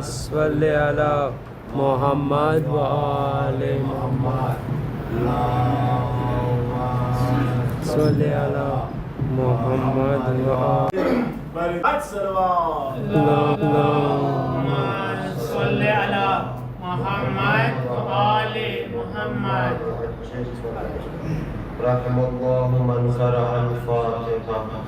सल्ले अला मोहम्मद व आले मोहम्मद सल्ले अला मोहम्मद व आले सल्ले अला मोहम्मद व आले मोहम्मद रहमल्लाहु मन क़रा अल-फ़ातिहा।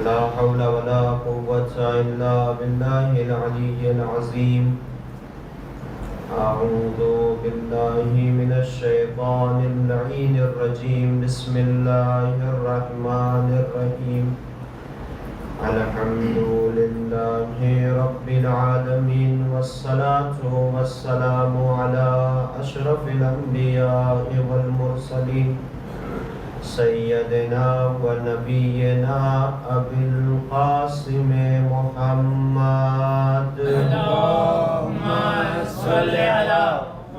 ला हौला वला कुव्वता इल्ला बिल्लाहिल अलिय्यिल अज़ीम। अऊज़ु बिल्लाहि मिनश शैतानिर लईनिर रजीम। बिस्मिल्लाहिर रहमानिर रहीम। अल्हम्दुलिल्लाहि रब्बिल आलमीन वस्सलातु वस्सलामु अला अशरफिल अंबिया'i वल मुरसलीन सय्यदना व नबीना अबिल क़ासिम मुहम्मद। अल्लाहुम्मा सल्लि अला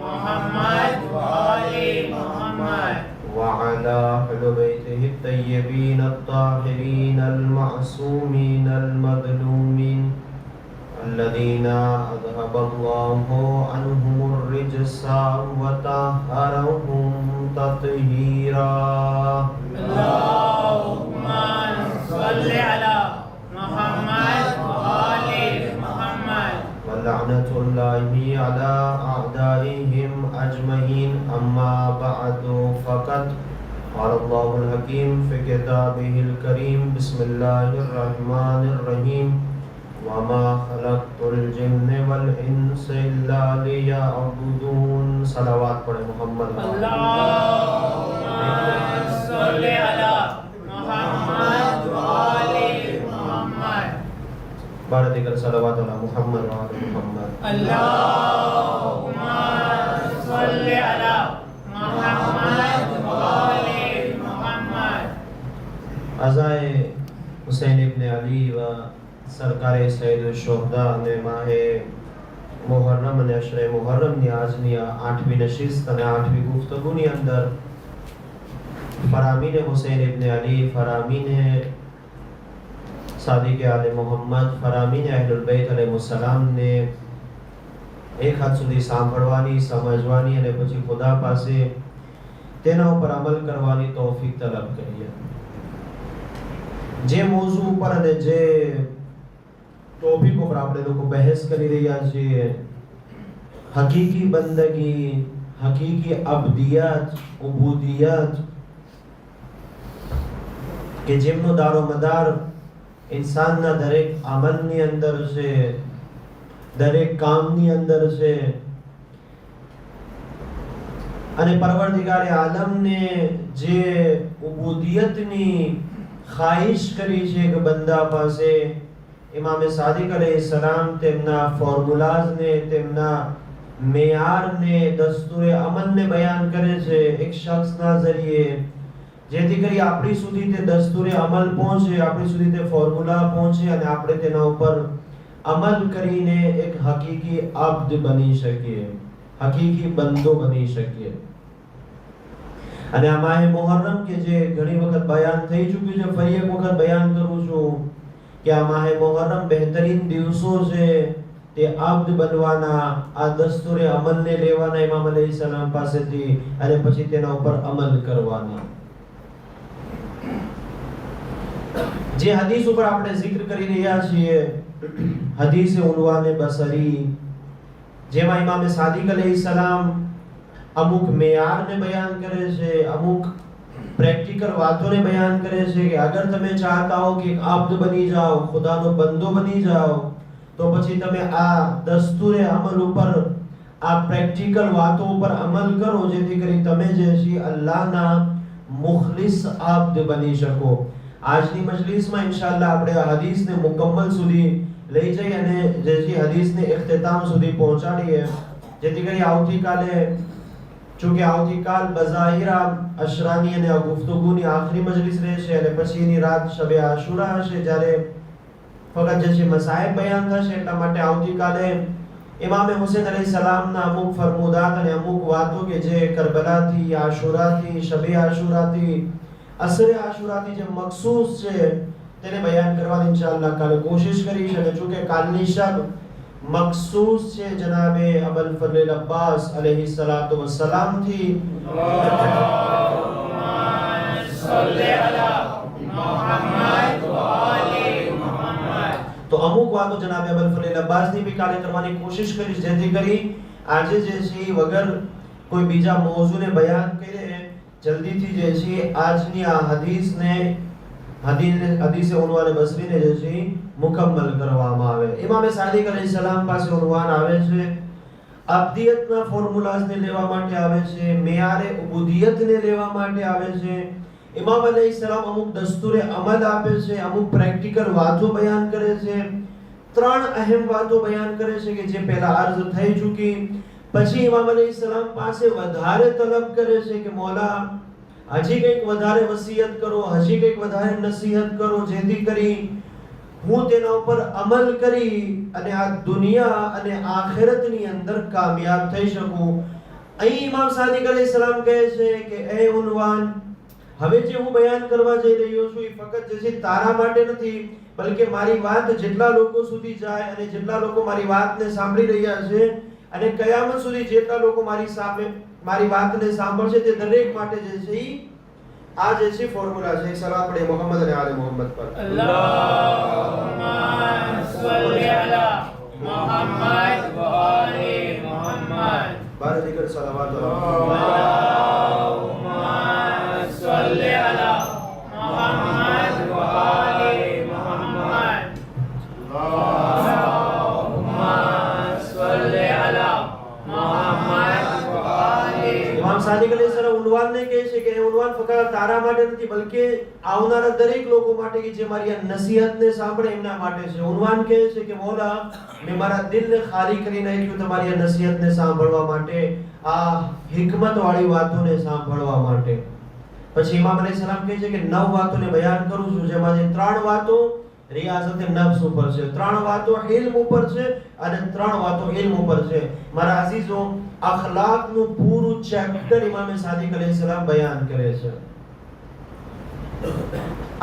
मुहम्मद व आले मुहम्मद व अला अहलि बैतिहि अत्तय्यबीन अत्ताहिरीन अल-मअसूमीन अल-मज़लूमीन अल्लज़ीना अज़हबल्लाहु अन्हुमुर रिज्सा व तह्हरहुम तत्हीरा। अल्लाहुम्मा सल्लि अला मुहम्मद व आले मुहम्मद व लअनतुल्लाहि अला अअदाइहिम अजमईन। अम्मा बअदु फ़क़द क़ाल अल्लाहुल हकीम फ़ी किताबिहिल करीम। बिस्मिल्लाहिर रहमानिर रहीम। वमा खलक़तुल जिन्न वल इंस इल्ला लियअबुदून। सलावत पढ़े मोहम्मद। अल्लाहुम्मा सल्लि अला मुहम्मद व आले मुहम्मद। बारह दिकर सलावत अला मुहम्मद व आले मुहम्मद। अल्लाहुम्मा सल्लि अला मुहम्मद व आले मुहम्मद। अज़ाए हुसैन इब्न अली व सरकार सैयद शुहदा ने माहे मुहर्रम ने अशरे मुहर्रम ने आजनी 8वीं नशिस्त ने 8वीं गुफ्तगू ની અંદર फरामीन हुसैन इब्न अली, फरामीन सादिक आले मोहम्मद, फरामीन अहलुल बैत अलैहिस्सलाम ने એક હાથ સુધી સાંભળવાની, સમજવાની અને પછી ખુદા પાસે તેના ઉપર અમલ કરવાની તૌફીક તલબ કરીએ। જે મૌજુ ઉપર અને જે ટોપિક ઉપર આપણે લોકો બહેસ કરી રહ્યા છીએ, હકીકી બંદગી, હકીકી અબદિયત, ઉબૂદિયત, કે જેમનો દારો મદાર ઇન્સાનના દરેક અમલની અંદર છે, દરેક કામની અંદર છે અને પરવરદિગારે આલમને જે ઉબૂદિયતની ખ્વાહિશ કરી છે કે બંદા પાસે, ઇમામ સાદિક અલૈહિસ્સલામ તેમના ફોર્મ્યુલાઝને, તેમના મેયારને, દસ્તુરે અમલને બયાન કરે છે એક શખ્સના ઝરીએ, જેથી કરી આપણી સુધી તે દસ્તુરે અમલ પહોંચે, આપણી સુધી તે ફોર્મ્યુલા પહોંચે અને આપણે તેના ઉપર અમલ કરીને એક હકીકી અબ્દ બની શકીએ, હકીકી બંદો બની શકીએ। અને આ માહે મુહર્રમ કે જે ઘણી વખત બયાન થઈ ચૂક્યું છે, ફરી એક વખત બયાન કરું છું કે આ માહે મુહર્રમ બહેતરીન દિવસો છે તે અબ્દ બનવાના, આ દસ્તુરે અમલને લેવાના ઇમામ અલૈહિસ્સલામ પાસેથી અને પછી તેના ઉપર અમલ કરવાના। જે હદીસ ઉપર આપણે zikr કરી રહ્યા છીએ, હદીસ ઉનવાને બસરી, જેમાં ઇમામ સાદિક અલૈહિસ્સલામ અમુક મેયારને બયાન કરે છે, અમુક પ્રેક્ટિકલ વાતોને બયાન કરે છે કે અગર તમે ચાહતા હો કે એક આબ્દ બની જાઓ, ખુદાનો બંદો બની જાઓ, તો પછી તમે આ દસ્તુરે અમલ ઉપર, આ પ્રેક્ટિકલ વાતો ઉપર અમલ કરો, જેથી કરી તમે જે છે અલ્લાહના મુખલિસ આબ્દ બની શકો। આજની મજલિસમાં ઇન્શાઅલ્લાહ આપણે આ હદીસને મુકમ્મલ સુધી લઈ જઈ અને જે છે હદીસને ઇખ્તિતામ સુધી પહોંચાડીએ, જેથી કરી આવતીકાલે ચૂંકે આવતીકાલ બઝાહિરા અશરાની અને ગુફ્તગુની આખરી મજલિસ રહેશે અને પછીની રાત શબે આશુરા હશે, જ્યારે ફકત જે છે મસાઇબ બયાન થશે. એટલા માટે આવતીકાલે ઇમામ હુસૈન અલૈહિસ સલામના અમુક ફરમુદાત અને અમુક વાતો કે જે કરબલાથી, આશુરાથી, શબે આશુરાથી, અસરે આશુરાથી જે મખસૂસ છે તેને બયાન કરવાની ઇન્શાઅલ્લાહ કાલે કોશિશ કરીશ. અને ચૂંકે કાલની શબ મખસૂસ છે જનાબે અબુલ ફઝલ અબ્બાસ અલૈહિ સલાતુ વસ્સલામ થી, તો અમુક વાતો જનાબે અબુલ ફઝલ અબ્બાસ ની બી કાલે કરવાની કોશિશ કરીશ, જેથી કરી આજે જે છે વગર કોઈ બીજા મૌઝૂને બયાન કરે જલ્દીથી જે છે આજની આ હદીસે ઉનવાન બસરીને જે છે મુકમ્મલ કરવામાં આવે. ઇમામ સાદિક અલૈહિસ સલામ પાસે ઉનવાન આવે છે, અબદિયતના ફોર્મ્યુલાઝને લેવા માટે આવે છે, મેયારે ઉબુદિયતને લેવા માટે આવે છે. ઇમામ અલૈહિસ સલામ અમુક દસ્તુરે અમલ આપે છે, અમુક પ્રેક્ટિકલ વાતો બયાન કરે છે. 3 અહેમ વાતો બયાન કરે છે કે જે પહેલા અર્જ થઈ ચૂકી. પછી ઇમામ અલૈહિસ સલામ પાસે વધારે તલબ કરે છે કે મૌલા હજી કંઈક વધારે વસિયત કરો, હજી કંઈક વધારે નસીહત કરો, જેથી કરી હું તેના ઉપર અમલ કરી અને આ દુનિયા અને આખિરતની અંદર કામયાબ થઈ શકું. અહીં ઇમામ સાદિક અલૈહિસ સલામ કહે છે કે એ ઉનવાન, હવે જે હું બયાન કરવા જઈ રહ્યો છું એ ફક્ત જે છે તારા માટે નથી, બલકે મારી વાત જેટલા લોકો સુધી જાય અને જેટલા લોકો મારી વાતને સાંભળી રહ્યા છે અને કયામત સુધી જેટલા લોકો મારી વાતને સાંભળશે તે દરેક માટે જે છે આ જે છે ફોર્મ્યુલા છે. સલાત પડે મોહમ્મદ અને આલે મોહમ્મદ પર. અલ્લાહુમ્મા સલ્લી અલા મુહમ્મદ વ આલે મુહમ્મદ. બાર દીકર સલાવત અલ્લાહુમ્મા સલ્લી અલા મુહમ્મદ વ આલે મુહમ્મદ. અલ્લાહુમ્મા સલ્લી અલા મુહમ્મદ વ આલે. ઇમામ સાદિક અલૈહિસ સલામ ઉનવાનને કહે છે કે એ ઉનવાન ફક્ત તારા માટે નથી, બલકે આવનારા દરેક લોકો માટે કે જે મારી આ નસીહતને સાંભળે એમના માટે છે. ઉનવાન કહે છે કે મૌલા મેં મારા દિલને ખાલી કરી નાખ્યું તમારી આ નસીહતને સાંભળવા માટે, આ હિકમત વાળી વાતોને સાંભળવા માટે. પછી ઇમામ અલૈહિસ સલામ કહે છે કે 9 વાતોને બયાન કરું છું, જેમાંથી 3 વાતો રિયાઝત નફ્સ ઉપર છે, 3 વાતો ઇલ્મ ઉપર છે અને 3 વાતો ઇલ્મ ઉપર છે. મારા અઝીઝો, અખલાકનું પૂરું ચેપ્ટર ઇમામ સાદિક અલૈહિસ સલામ બયાન કરે છે.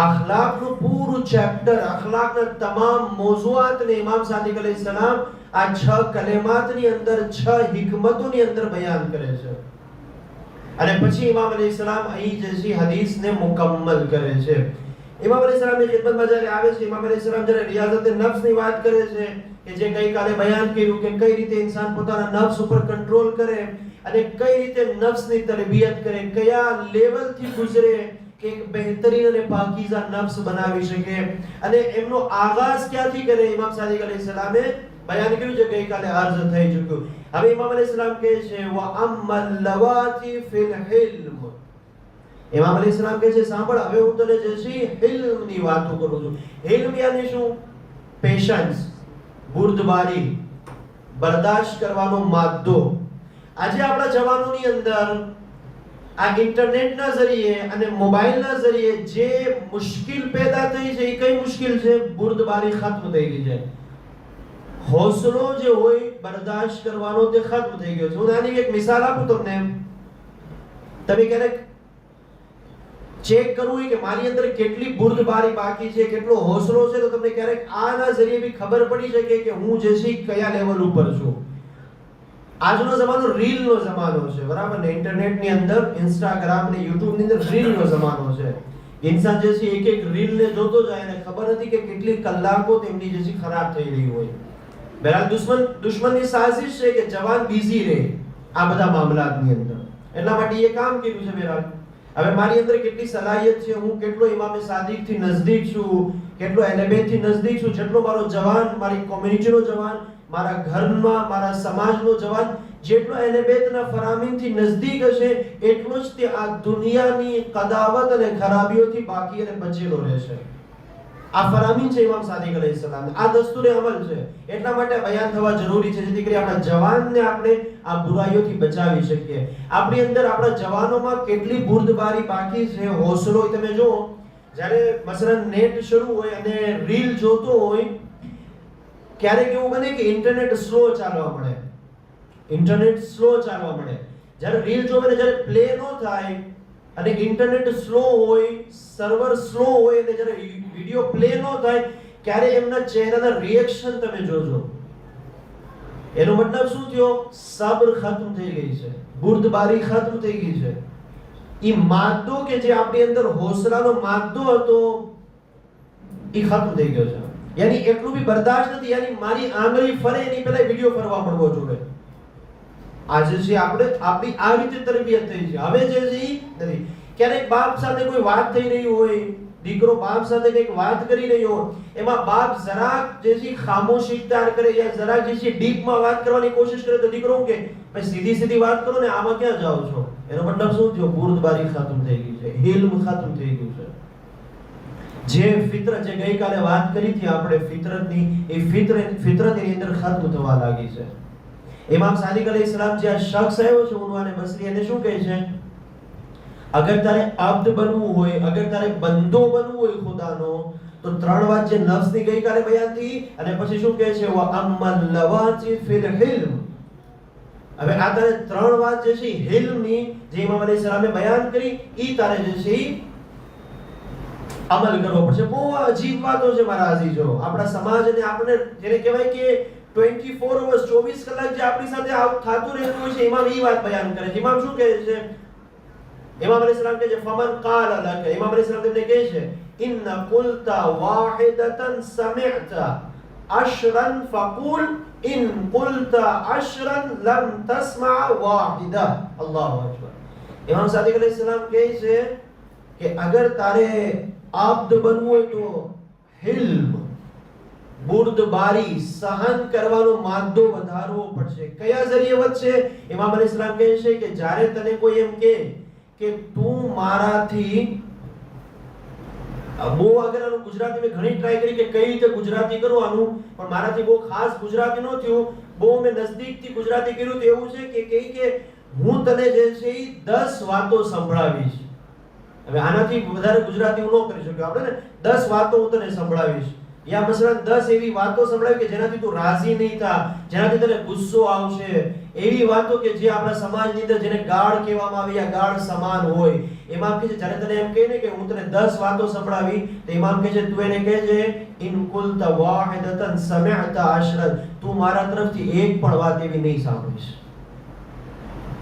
અખલાકનું પૂરું ચેપ્ટર, અખલાકના તમામ મોઝુઆતને ઇમામ સાદિક અલૈહિસ સલામ આ 6 કલેમાતની અંદર 6 હિકમતોની અંદર બયાન કરે છે. અને પછી ઇમામ અલૈહિસ સલામ અહીં જે છે હદીસને મુકમ્મલ કરે છે. ઇમામ અલૈહિસ સલામની ખિદમતમાં જ્યારે આવે છે, ઇમામ અલૈહિસ સલામ જ્યારે રિયાઝત નફ્સની વાત કરે છે કે જે ગઈકાલે બયાન કર્યું કે કઈ રીતે ઇન્સાન પોતાના નફ્સ ઉપર કંટ્રોલ કરે અને કઈ રીતે નફ્સની તરબિયત કરે, કયા લેવલથી ગુજરે કે એક બહેતરીન અને પાકીઝા નફ્સ બનાવી શકે, અને એમનો આગાઝ ક્યાંથી કરે ઇમામ સાદિક અલૈહિસ સલામે બયાન કર્યું છે, ગઈકાલે અર્જ થઈ ચૂક્યું. હવે ઇમામ અલૈહિસ સલામ કહે છે વા અમ્મલ લવાતી ફિલ ઇલ્મ. ઇમામ અલૈહિસ સલામ કહે છે સાંભળ, હવે હું તને જે છે ઇલ્મની વાતો કરું છું. ઇલ્મ યાની શું? પેશન્સ, બુર્દબારી, બરદાશ્ત કરવાનો માદ્દો. આજે આપણા જવાનોની અંદર આ ઇન્ટરનેટના ઝરીએ અને મોબાઈલના ઝરીએ જે મુશ્કિલ પેદા થઈ છે એ કઈ મુશ્કિલ છે? બુર્દબારી ખત્મ થઈ ગઈ છે. હૌસલો જે હોય બરદાશ્ત કરવાનો તે ખત્મ થઈ ગયો છે. હું આની એક મિસાલ આપું તમને. તમે ક્યારેક ચેક કરવું હોય કે મારી અંદર કેટલી બુર્દબારી બાકી છે, કેટલો હૌસલો છે, તો તમને ક્યારેક આના ઝરીએ બી ખબર પડી શકે કે હું જે છે કયા લેવલ ઉપર છું. આજનો જમાનો રીલનો જમાનો છે, બરાબર ને? ઇન્ટરનેટની અંદર ઇન્સ્ટાગ્રામ ને યુટ્યુબ ની અંદર રીલનો જમાનો છે. ઇન્સાન જે છે એક એક રીલ ને જોતો જાય અને ખબર નથી કે કેટલી કલાકો તેમની જે છે ખરાબ થઈ રહી હોય. બહેરહાલ દુશ્મનની સાઝિશ છે કે જવાન બિઝી રહે આ બધા મામલાની અંદર. એટલા માટે એ કામ કર્યું છે. બહેરહાલ હવે મારી અંદર કેટલી સલાહિયત છે, હું કેટલો ઇમામ સાદિક થી નજદીક છું, કેટલો અહેલબેત થી નજદીક છું, જેટલો મારો જવાન, મારી કોમ્યુનિટીનો જવાન, મારા ઘરમાં, મારા સમાજનો જવાન જેટલો અહેલબેતના ફરામીનથી નજદીક હશે, એટલો જ તે આ દુનિયાની કદાવત અને ખરાબીઓથી બાકી અને બચેલો રહેશે. આ ફરામીન છે ઇમામ સાદિક અલૈહિસ્સલામ, આ દસ્તુરે અમલ છે. એટલા માટે બયાન થવા જરૂરી છે જેથી કરી આપણા જવાનને આપણે આ બુરાઈઓથી બચાવી શકીએ. આપણી અંદર આપણા જવાનોમાં કેટલી બુર્દબારી બાકી છે, હોસલો. તમે જો જ્યારે મસલન નેટ શરૂ હોય અને રીલ જોતો હોય, ક્યારેક એવું બને કે ઇન્ટરનેટ સ્લો ચાલવા મળે, જ્યારે રીલ જોવે ને જ્યારે પ્લે ન થાય અને ઇન્ટરનેટ સ્લો હોય, સર્વર સ્લો હોય અને જ્યારે વિડિયો પ્લે ન થાય, ક્યારે એમના ચહેરાના રિએક્શન તમે જોજો. એનો મતલબ શું થયો? સબ્ર ખતમ થઈ ગઈ છે, બુર્દબારી ખતમ થઈ ગઈ છે. ઈ માદો કે જે આપણી અંદર હોસલાનો માદો હતો ઈ ખતમ થઈ ગયો છે. યાની એટલું બી બરદાસ્ત નથી, યાની મારી આંગળી ફરે એની પહેલા વિડિયો ફરવા પડવો જોઈએ. આજે છે આપણે આપણી આ રીતે તરબિયત થઈ છે. હવે જે છે ઈ નથી. ક્યારેક બાપ સાથે કોઈ વાત થઈ રહી હોય, દીકરો બાપ સાથે કંઈક વાત કરી રહ્યો હોય, એમાં બાપ જરાક જે છે ખામોશી ઇખ્તિયાર કરે યા જરાક જે છે ડીપમાં વાત કરવાની કોશિશ કરે તો દીકરો કે ભાઈ સીધી વાત કરો ને, આમાં ક્યાં જાઓ છો? એનો મતલબ શું થયો? બુર્દબારી ખતમ થઈ ગઈ છે, ઇલ્મ ખતમ થઈ ગયું છે. જે ફિતરત, જે ગઈકાલે વાત કરી હતી આપણે ફિતરતની, એ ફિતરત એની અંદર ખતમ થવા લાગી છે. ઇમામ સાદિક અલૈહિસ્સલામ જે આ શખ્સ આવ્યો છે ઉનવાને બસરી, એને શું કહે છે? અગર તારે અબ્દ બનવું હોય, અગર તારે બંદો બનવું હોય ખુદાનો, તો ત્રણ વાત જે નફ્સની ગઈકાલે બયાન થઈ, અને પછી શું કહે છે? વ અમ્મલ લવાતી ફિલ હિલ્મ. હવે આ તારે ત્રણ વાત જે છે હિલ્મની, જે ઇમામ અલૈહિસ્સલામે બયાન કરી, ઈ તારે જે છે અમલ કરવો પડશે. બહુ અજીબ વાતો છે મારા અઝીઝો. આપણા સમાજને આપણે જેને કહેવાય કે 24 અવર્સ 24 કલાક જે આપણી સાથે થતું રહેતું હોય છે, ઇમામ ઈ વાત બયાન કરે છે. ઇમામ શું કહે છે? ઇમામ અલૈહિસ્સલામ કહે છે ફમન કાલ લક, ઇમામ અલૈહિસ્સલામ તેમને કહે છે ઇન કુલતા વાહિદતન સમિ'તા અશરન ફકુલ ઇન કુલતા અશરન લમ તસ્મા વાહિદા. અલ્લાહુ અકબર. ઇમામ સાદિક અલૈહિસ્સલામ કહે છે કે અગર તારે આબ્દ બનવું હોય તો હિલ્મ, બુર્દબારી, સહન કરવાનો માદો વધારવો પડશે. કયા જરીએ વધશે? ઇમામ અલૈહિસ્સલામ કહે છે કે જ્યારે તને કોઈ એમ કહે કે તું મારાથી બહુ, અગર આનું ગુજરાતી મેં ઘણી ટ્રાય કરી કે કઈ રીતે ગુજરાતી કરવાનું, પણ મારાથી બહુ ખાસ ગુજરાતી ન થયું. બહુ મેં નજદીકથી ગુજરાતી કર્યું તો એવું છે કે કે હું તને જે છે એ 10 વાતો સંભળાવીશ. હવે આનાથી વધારે ગુજરાતી હું ન કરી શક્યો આપણે ને. 10 વાતો હું તને સંભળાવીશ, યા મસલન 10 એવી વાતો સંભળાવી કે જેનાથી તું રાજી નહીં થા, જેનાથી તને ગુસ્સો આવશે. એવી વાતો કે જે આપણા સમાજની અંદર જેને ગાળ કહેવામાં આવે યા ગાળ સમાન હોય. ઇમામ કહે છે જ્યારે તને એમ કહે ને કે હું તને 10 વાતો સંભળાવી, તો ઇમામ કહે છે તું એને કહેજે ઇન કુલતા વાહિદતન સમિ'તા અશરન, તું મારા તરફથી એક પણ વાત એવી નહીં સાંભળીશ.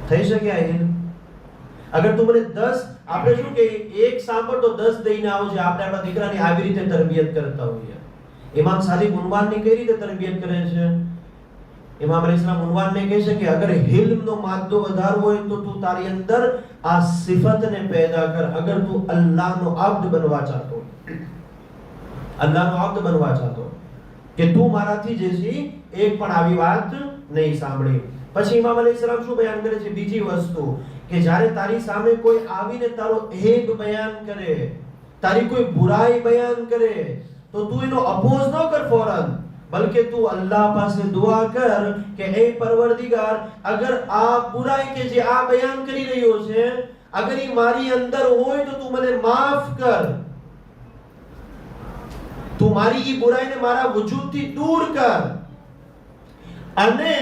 થઈ શકે આ ઇલ્મ? અગર તું મને 10, આપણે શું કે એક સાંભળ તો 10 દઈને આવજે. આપણે આપણા દીકરાની આવી રીતે તરબિયત કરતા હોઈએ. ઇમામ સાદિક ઉન્વાનની કઈ રીતે તરબિયત કરે છે? ઇમામ અલૈહિસ્સલામ ઉન્વાનને કહે છે કે અગર હિલ્મનો માદો વધારવો હોય તો તું તારી અંદર આ સિફતને પેદા કર. અગર તું અલ્લાહનો અબ્દ બનવા ચાહતો હોય, અલ્લાહનો અબ્દ બનવા ચાહતો કે તું મારાથી જે છે એક પણ આવી વાત નહીં સાંભળી. પછી ઇમામ અલૈહિસ્સલામ શું બયાન કરે છે? બીજી વસ્તુ કે જ્યારે તારી સામે કોઈ આવીને તારો ઐબ બયાન કરે, તારી કોઈ બુરાઈ બયાન કરે, તો તું એનો અપોઝ ન કર ફૌરન, બલકે તું અલ્લાહ પાસે દુઆ કર કે એ પરવરદિગાર, અગર આ બુરાઈ કે જે આ બયાન કરી રહ્યો છે, અગર એ મારી અંદર હોય તો તું મને માફ કર. તું મારી એ બુરાઈને મારા વજૂદથી દૂર કર. અને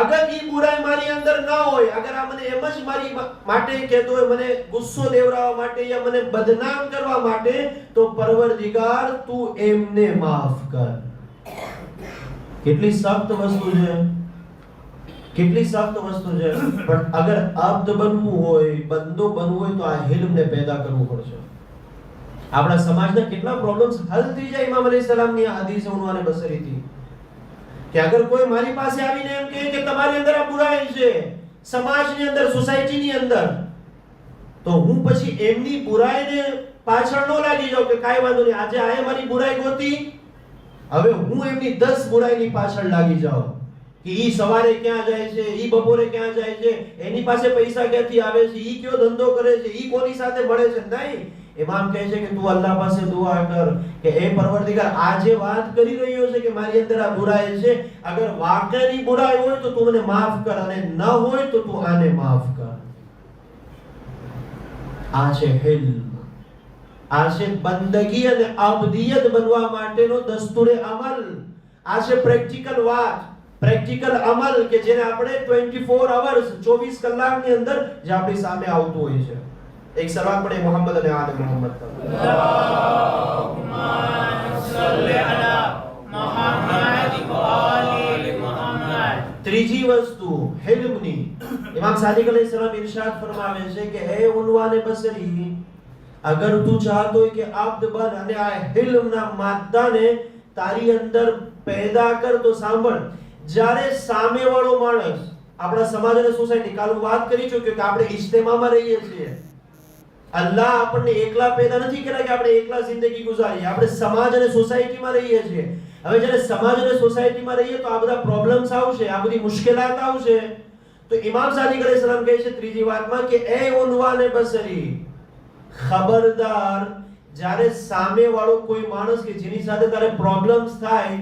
અગર એ બુરાઈ મારી અંદર ના હોય, અગર આ મને એમ જ મારી માટે કહેતો હોય, મને ગુસ્સો દેવરાવવા માટે યા મને બદનામ કરવા માટે, તો પરવરદિગાર તું એમને માફ કર. કેટલી સખ્ત વસ્તુ છે, કેટલી સખ્ત વસ્તુ છે. પણ અગર અબ્દ બનવું હોય, બંદો બનવું હોય, તો આ હિલ્મને પેદા કરવું પડશે. આપણા સમાજના કેટલા પ્રોબ્લેમ્સ હલ થઈ જાય ઇમામ અલૈહિસ્સલામની આ હદીસ ઉન્વાને બસરીથી. કે અગર કોઈ મારી પાસે આવીને એમ કહે કે તમારી અંદર આ બુરાઈ છે, સમાજની અંદર, સોસાયટીની અંદર, તો હું પછી એમની બુરાઈને પાછળ ન લાગી જાઉં કે કાઈ વાંધો નહીં, આજે આએ મારી બુરાઈ ગોતી, હવે હું એમની 10 બુરાઈની પાછળ લાગી જાઉં કે ઈ સવારે ક્યાં જાય છે, ઈ બપોરે ક્યાં જાય છે, એની પાસે પૈસા ક્યાંથી આવે છે, ઈ કયો ધંધો કરે છે, ઈ કોની સાથે મળે છે. નહીં, ઇમામ કહે છે કે તું અલ્લાહ પાસે દુઆ કર કે એ પરવરદિગાર આ જે વાત કરી રહ્યો છે કે મારી અંદર આ બુરાઈ છે, અગર વાકઈની બુરાઈ હોય તો તું મને માફ કર, અને ન હોય તો તું આને માફ કર. આ છે હિલ્મ, આ છે બંદગી અને અબદિયત બનવા માટેનો દસ્તુરે અમલ. આ છે પ્રેક્ટિકલ વાત, પ્રેક્ટિકલ અમલ કે જેને આપણે 24 અવર્સ 24 કલાકની અંદર જે આપણી સામે આવતું હોય છે. એક સલાત પડે મોહમ્મદ અને આલે મોહમ્મદ પર. અલ્લાહુમ્મા સલ્લી અલા મુહમ્મદ વ આલે મુહમ્મદ. ત્રીજી વસ્તુ હિલ્મની, ઇમામ સાદિક અલૈહિસ્સલામ ઇરશાદ ફરમાવે છે કે હે ઉનવાને બસરી, અગર તું ચાહતો હોય કે અબ્દ બન અને આ હિલ્મના માદાને તારી અંદર પેદા કર તો સાંભળ. જ્યારે સામેવાળો માણસ, આપણા સમાજ અને સોસાયટી, કાલ વાત કરી ચૂક્યો કે આપણે ઇજ્તિમામાં રહીએ છીએ. અલ્લાહ આપણને એકલા પેદા નથી કર્યા કે આપણે એકલા જિંદગી ગુજારીએ, આપણે સમાજ અને સોસાયટીમાં રહીએ છીએ. હવે જ્યારે સમાજ અને સોસાયટીમાં રહીએ તો આ બધા પ્રોબ્લેમ્સ આવશે, આ બધી મુશ્કેલાત આવશે. તો ઇમામ સાદિક અલૈહિસ્સલામ કહે છે ત્રીજી વાતમાં કે એ ઉનવાને બસરી, ખબરદાર જ્યારે સામેવાળો કોઈ માણસ કે જેની સાથે તારે પ્રોબ્લેમ્સ થાય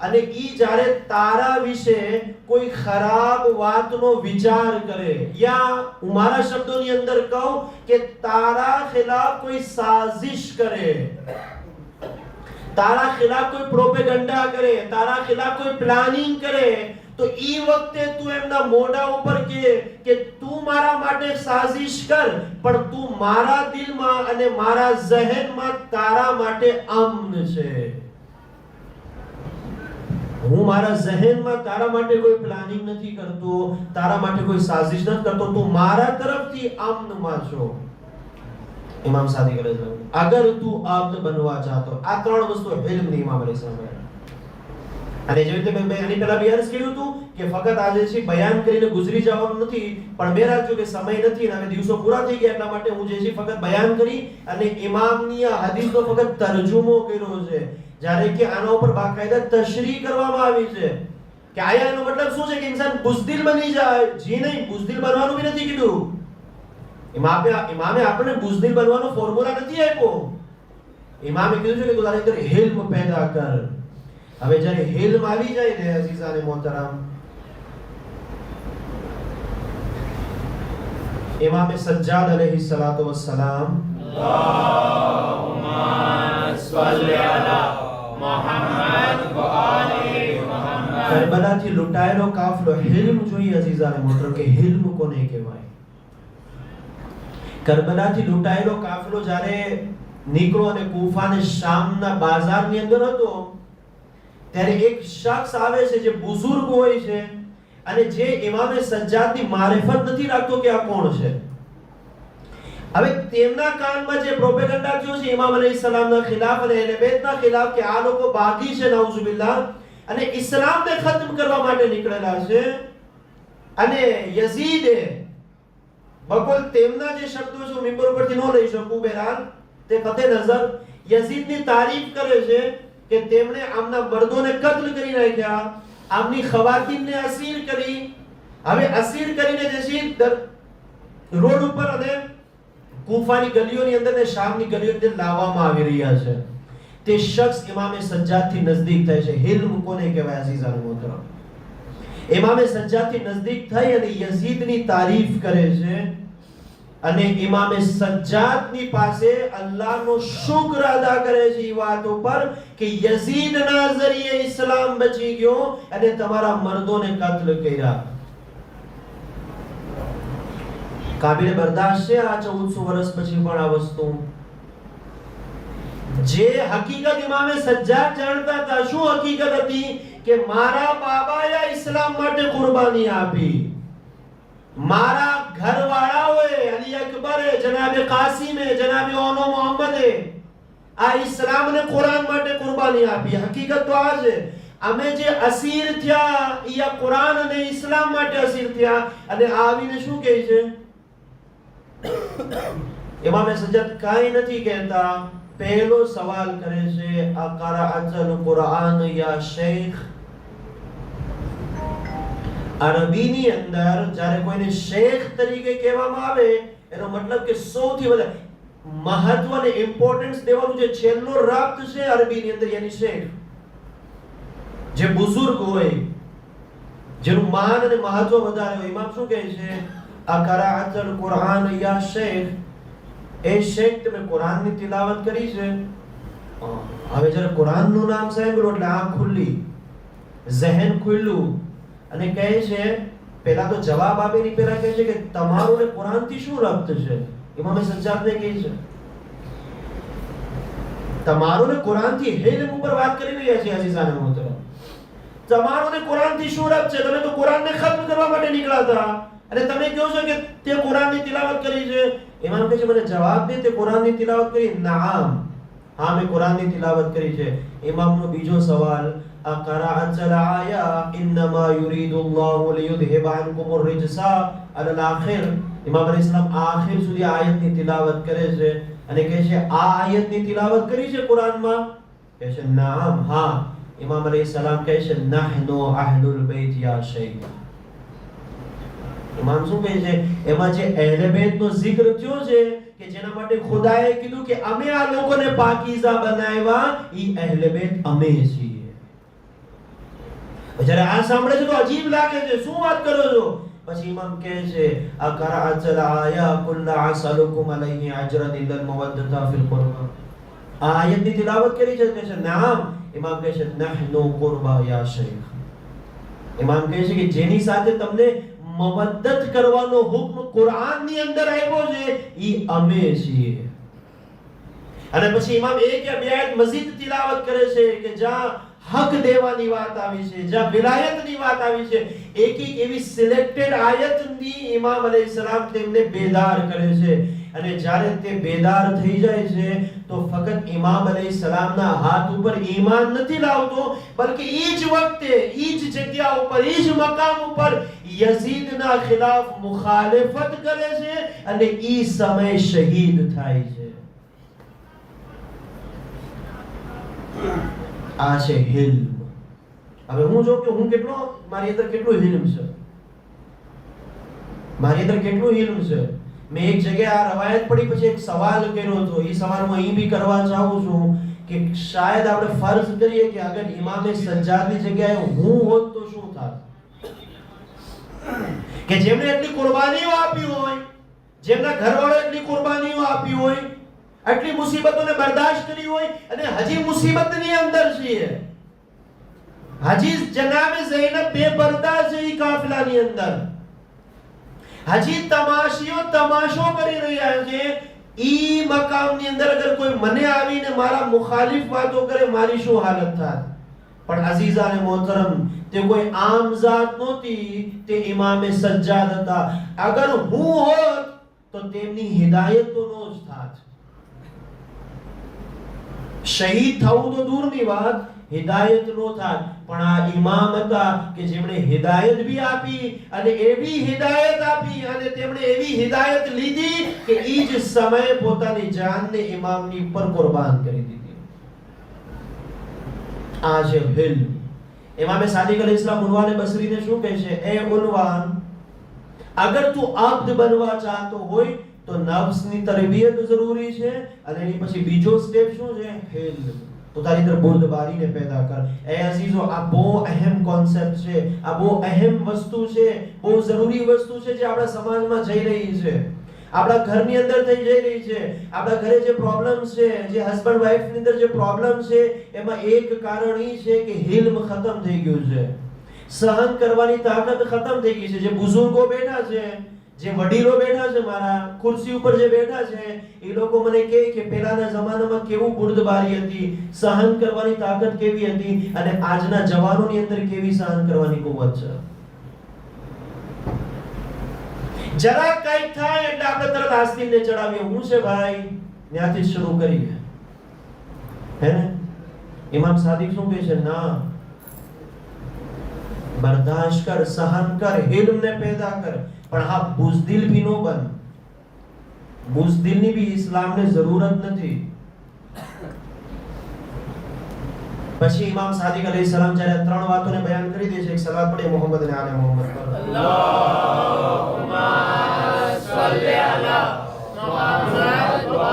અને ઈ જ્યારે તારા વિશે કોઈ ખરાબ વાતનો વિચાર કરે, યા હું મારા શબ્દોની અંદર કહું કે તારા ખિલાફ કોઈ સાજિશ કરે, તારા ખિલાફ કોઈ પ્રોપેગેન્ડા કરે, તારા ખિલાફ કોઈ પ્લાનિંગ કરે, તો ઈ વખતે તું એમના મોઢા ઉપર કે તું મારા માટે સાજિશ કર, પણ તું મારા દિલમાં અને મારા ઝહેનમાં તારા માટે અમન છે. હું મારા ઝહેનમાં તારા માટે કોઈ પ્લાનિંગ નથી કરતો, તારા માટે કોઈ સાજિશ નથી કરતો, તું મારા તરફથી અમનમાં છો. ઇમામ સાદિક અલૈહિસ્સલામ, અગર તું અબ્દ બનવા ચાહતો, આ ત્રણ વસ્તુ ઇલ્મની ઇમામ અલૈહિસ્સલામ. અને જે રીતે મેં આની પહેલા બી અર્જ કર્યું હતું કે ફક્ત આજે છે બયાન કરીને ગુજરી જવાનું નથી, પણ મેં રાખજો કે સમય નથી અને હવે દિવસો પૂરા થઈ ગયા, એટલા માટે હું જે છે ફક્ત બયાન કરી અને ઇમામની આ હદીસનો ફક્ત તર્જુમો કર્યો છે. જ્યારે કે આના ઉપર બાકાયદા તશરીહ કરવામાં આવી છે કે આયા એનો મતલબ શું છે કે ઇન્સાન બુઝદિલ બની જાય. જી નહીં, બુઝદિલ બનવાનું બી નથી કીધું. ઇમામે આપણે બુઝદિલ બનવાનો ફોર્મ્યુલા નથી આપ્યો. ઇમામે કીધું છે કે તું તારી અંદર હિલ્મ પેદા કર. હવે જ્યારે હિલ્મ આવી જાય ને અઝીઝાને મોહતરમ, ઇમામે સજ્જાદ અલૈહિસ્સલાતુ વસ્સલામ, અલ્લાહુમ્મા સલ્લી અલા મુહમ્મદ વ આલે મુહમ્મદ. કરબલાથી લૂંટાયેલો કાફલો, હિલ્મ જોઈએ અઝીઝાને મોહતરમ કે હિલ્મ કોને કહેવાય. કરબલાથી લૂંટાયેલો કાફલો જ્યારે નીકળો અને કૂફા અને શામના બાજારની અંદર હતો, ત્યારે એક શખ્સ આવે છે જે બુઝુર્ગ હોય છે અને જે ઇમામે સજ્જાદની મારિફત નથી રાખતો કે આ કોણ છે. હવે તેમના કાનમાં જે પ્રોપેગેન્ડા થયો છે ઇમામ અલૈહિસ્સલામના ખિલાફ અને અહલે બેતના ખિલાફ કે આ લોકો બાગી છે નાઉઝુબિલ્લાહ અને ઇસ્લામને ખતમ કરવા માટે નીકળેલા છે, અને યઝીદે બકુલ તેમના જે શબ્દો છે હું મિંબર ઉપરથી ન લઈ શકું, બહેરહાલ તે કતે નઝર યઝીદની તારીફ કરે છે કે તેમણે આમના મર્દોને કત્લ કરી નાખ્યા, આમની ખવાતીનને અસીર કરી. હવે અસીર કરીને જે છે રોડ ઉપર અને કૂફાની ગલીઓની અંદર ને શામની ગલીઓની અંદર લાવવામાં આવી રહ્યા છે. તે શખ્સ ઇમામે સજ્જાદથી નજદીક થાય છે. હિલ્મ કોને કહેવાય અઝીઝાન મોહતરમ? ઇમામે સજ્જાદથી નજદીક થઈ અને યઝીદની તારીફ કરે છે અને ઇમામે સજ્જાદની પાસે અલ્લાહનો શુક્ર અદા કરે છે એ વાત ઉપર કે યઝીદના ઝરીએ ઇસ્લામ બચી ગયો અને તમારા મર્દોને કત્લ કર્યા. કાબિલ બરદાશ્ત છે આ 1400 વર્ષ પછી પણ આ વસ્તુ. જે હકીકત ઇમામે સજ્જાદ જાણતા હતા, શું હકીકત હતી કે મારા બાબાએ ઇસ્લામ માટે કુરબાની આપી, મારા ઘરવાળાઓએ અલી અકબરે, જનાબે કાસિમે, જનાબે ઓનો મોહમ્મદે આ ઇસ્લામ અને કુરાન માટે કુરબાની આપી. હકીકત તો આ છે. અમે જે અસીર થયા એ કુરાન અને ઇસ્લામ માટે અસીર થયા, અને આવીને શું કહે છે ઇમામે સજ્જાદ? કાંઈ નથી કહેતા. પહેલો સવાલ કરે છે અકરાઅતલ કુરાન યા શેખ. અરબીની અંદર જ્યારે કોઈને શેખ તરીકે કહેવામાં આવે એનો મતલબ કે સૌથી વધારે મહત્વ અને ઇમ્પોર્ટન્સ દેવાનું જે છેલ્લો રબ્ત છે અરબીની અંદર યાની શેખ, જે બુઝુર્ગ હોય, જેનું માન અને મહત્વ વધારે હોય, ઇમામ શું કહે છે? અકરાઅતુલ કુરાન યા શેખ, એ શેખ તમે કુરાનની તિલાવત કરી છે? હવે જ્યારે કુરાનનું નામ સાંભળ્યું એટલે આંખ ખુલ્લી, ઝહેન ખુલ્લું, અને કહે છે, પહેલા તો જવાબ આપે ની પહેલા કહે છે કે તમારું ને કુરાનથી શું રબ્ત છે? ઇમામે સજ્જાદને કહે છે તમારું ને કુરાનથી હિલ્મ ઉપર વાત કરી રહ્યા છે અઝીઝાને મોહતરમ, તમારું ને કુરાનથી શું રબ્ત છે? તમે તો કુરાનને ખત્મ કરવા માટે નીકળ્યા હતા અને તમે કહો છો કે તે કુરાનની તિલાવત કરી છે. ઇમામ કહે છે મને જવાબ દે, તે કુરાનની તિલાવત કરી? નામ, હા મેં કુરાનની તિલાવત કરી છે. ઇમામનો બીજો સવાલ, અકરાઅતલ આયા ઇન્નમા યુરીદુલ્લાહુ લિયુધહિબા અનકુમુર રિજસા અલલ આખિર. ઇમામ અલૈહિસ્સલામ આખિર સુધી આયતની તિલાવત કરે છે અને કહે છે આ આયતની તિલાવત કરી છે કુરાનમાં? કહે છે નામ, હા. ઇમામ અલૈહિસ્સલામ કહે છે નહનુ અહલુલ બેત યા શૈખ. ઇમામ શું કહે છે? એમાં જે અહેલે બેતનો zikr થયો છે કે જેના માટે ખુદાએ કીધું કે અમે આ લોકોને પાકીઝા બનાવ્યા, ઈ અહેલે બેત અમે છીએ. જ્યારે આ સાંભળે છે તો અજીબ લાગે છે, શું વાત કરો છો? પછી ઇમામ કહે છે અકરાઅતલ આયા કુલ્લા અસલુકુમ અલૈહિ અજરન ઇલ્લા મવદ્દતા ફિલ કુરબા. આ આયતની તિલાવત કરી છે? કહે છે નામ. ઇમામ કહે છે નહનુ કુરબા યા શૈખ. ઇમામ કહે છે કે જેની સાથે તમને મવદ્દત કરવાનો હુક્મ કુરાનની અંદર આવ્યો છે ઈ અમે છીએ. અને પછી ઇમામ એક યા બે આયત મઝીદ તિલાવત કરે છે કે જ્યાં હક દેવાની વાત આવી છે, જ્યાં વિલાયતની વાત આવી છે, એક એક એવી સિલેક્ટેડ આયતની ઇમામ અલૈહિસ્સલામ તેમને બેદાર કરે છે. અને જ્યારે તે બેદાર થઈ જાય છે તો ફક્ત ઇમામ અલૈહિસ્સલામના હાથ ઉપર ઈમાન નથી લાવતો, બલકે ઈ જ વખતે, ઈ જ જગ્યા ઉપર, ઈ જ મકામ ઉપર યઝીદના ખિલાફ મુખાલિફત કરે છે અને ઈ સમય શહીદ થાય છે. આ છે હિલ્મ. હવે હું જો કે હું કેટલો, મારી અંદર કેટલું હિલ્મ છે, મારી અંદર કેટલું હિલ્મ છે. મેં એક જગ્યાએ આ રવાયત પડી પછી એક સવાલ કર્યો હતો, એ સવાલ હું અહીં બી કરવા ચાહું છું કે શાયદ આપણે ફર્ઝ કરીએ કે અગર ઇમામે સજ્જાદની જગ્યાએ હું હોત તો શું થાત? કે જેમણે એટલી કુરબાનીઓ આપી હોય, જેમના ઘરવાળો એટલી કુરબાનીઓ આપી હોય, આટલી મુસીબતોને બરદાશ્ત કરી હોય અને હજી મુસીબતની અંદર છીએ, હજી જનાબે ઝૈનબ બેપરદા છે ઈ કાફલાની અંદર, હજી તમાશીઓ તમાશો કરી રહ્યા છે, ઈ મકામની અંદર અગર કોઈ મને આવીને મારા મુખાલિફ વાતો કરે, મારી શું હાલત થાત? પણ અઝીઝાને મોહતરમ, તે કોઈ આમ જાત નહોતી, તે ઇમામે સજ્જાદ હતા. અગર હું હોત તો તેમની હિદાયત તો નો જ થાત. શહીદ થવું તો દૂરની વાત, હિદાયત નો થાત. પણ આ ઇમામ હતા કે જેમણે હિદાયત બી આપી અને એવી હિદાયત આપી અને તેમણે એવી હિદાયત લીધી કે ઈ જ સમયે પોતાની જાનને ઇમામની પર કુરબાન કરી દીધી. આ છે હિલ્મ. ઇમામે સાદિક અલૈહિસ્સલામ ઉનવાન બસરીને શું કહે છે? એ ઉનવાન, અગર તું અબ્દ બનવા ચાહતો હોય તો નફ્સની તરબિયત જરૂરી છે અને એની પછી બીજો સ્ટેપ શું છે? હિલ્મ. તો તારી અંદર બુર્દબારીને પેદા કર. એ અઝીઝો, આ બહુ અહેમ કોન્સેપ્ટ છે, આ બહુ અહેમ વસ્તુ છે, બહુ જરૂરી વસ્તુ છે જે આપણા સમાજમાં જઈ રહી છે, આપણા ઘરની અંદર થઈ જઈ રહી છે. આપણા ઘરે જે પ્રોબ્લેમ્સ છે, જે હસબન્ડ વાઇફ ની અંદર જે પ્રોબ્લેમ છે, એમાં એક કારણ ઈ છે કે હિલ્મ ખતમ થઈ ગયું છે, સહન કરવાની તાકાત ખતમ થઈ ગઈ છે. જે બુઝુર્ગો બેઠા છે, જે વડીલો બેઠા છે, મારા ખુરશી ઉપર જે બેઠા છે, એ લોકો મને કહે કે પહેલાના જમાનામાં કેવું બુર્દબારી હતી, સહન કરવાની તાકાત કેવી હતી અને આજના જવાનોની અંદર કેવી સહન કરવાની કુવત છે. જરા કંઈક થાય એટલે આપણે તરત આસ્તીનને ચડાવીએ. હું છે ભાઈ, ત્યાંથી શરૂ કરીએ, હે ને? ઇમામ સાદિક શું કહે છે? ના, બરદાશ્ત કર, સહન કર, હિલ્મને પેદા કર, પણ હા બુઝદિલ ભી નો બન. બુઝદિલની ભી ઇસ્લામને જરૂરત નથી. પછી ઇમામ સાદિક અલૈહિસ્સલામ જ્યારે ત્રણ વાતોને બયાન કરી દે છે, એક સલાત પડે મોહમ્મદ અને આલે મોહમ્મદ પર. અલ્લાહુમ્મા સલ્લી અલા મુહમ્મદ વ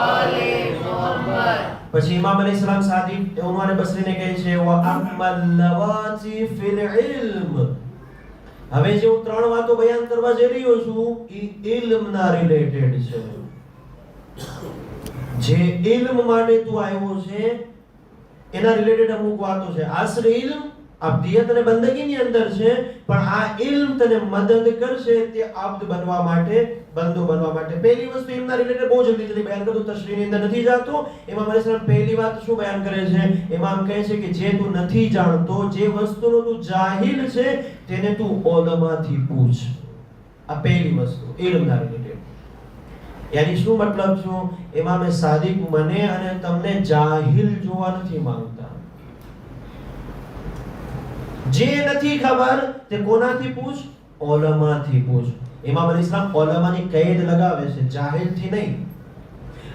પછી ઇમામ અલૈહિસ્સલામ સાદિક ઉન્વાન બસરીને કહે છે વા અમ્મલ લવાતી ફિલ ઇલ્મ. હવે જે હું ત્રણ વાતો બયાન કરવા જઈ રહ્યો છું એ ઇલ્મના રિલેટેડ છે. જે ઇલ્મ માટે તું આવ્યો છે એના રિલેટેડ અમુક વાતો છે. આસર ઇલ્મ અબ્દિયત અને બંદગીની અંદર છે, પણ આ ઇલ્મ તને મદદ કરશે તે અબ્દ બનવા માટે, બંદો બનવા માટે. પહેલી વસ્તુ ઇલ્મના રિલેટેડ બહુ જલ્દી બયાન કરું, તશરીહની અંદર નથી જાતો. ઇમામ અલૈહિસ્સલામ પહેલી વાત શું બયાન કરે છે? ઇમામ કહે છે કે જે તું નથી જાણતો, જે વસ્તુનો તું જાહિલ છે, તેને તું ઉલમાથી પૂછ. આ પહેલી વસ્તુ ઇલ્મના રિલેટેડ. યાની શું મતલબ શું? ઇમામે સાદિક મને અને તમને જાહિલ જોવા નથી માંગતા. જે નથી ખબર તે કોનાથી પૂછ? ઉલમાથી પૂછ. ઇમામ અલૈહિસ્સલામ ઉલમાની કૈદ લગાવે છે, જાહિલથી નહીં.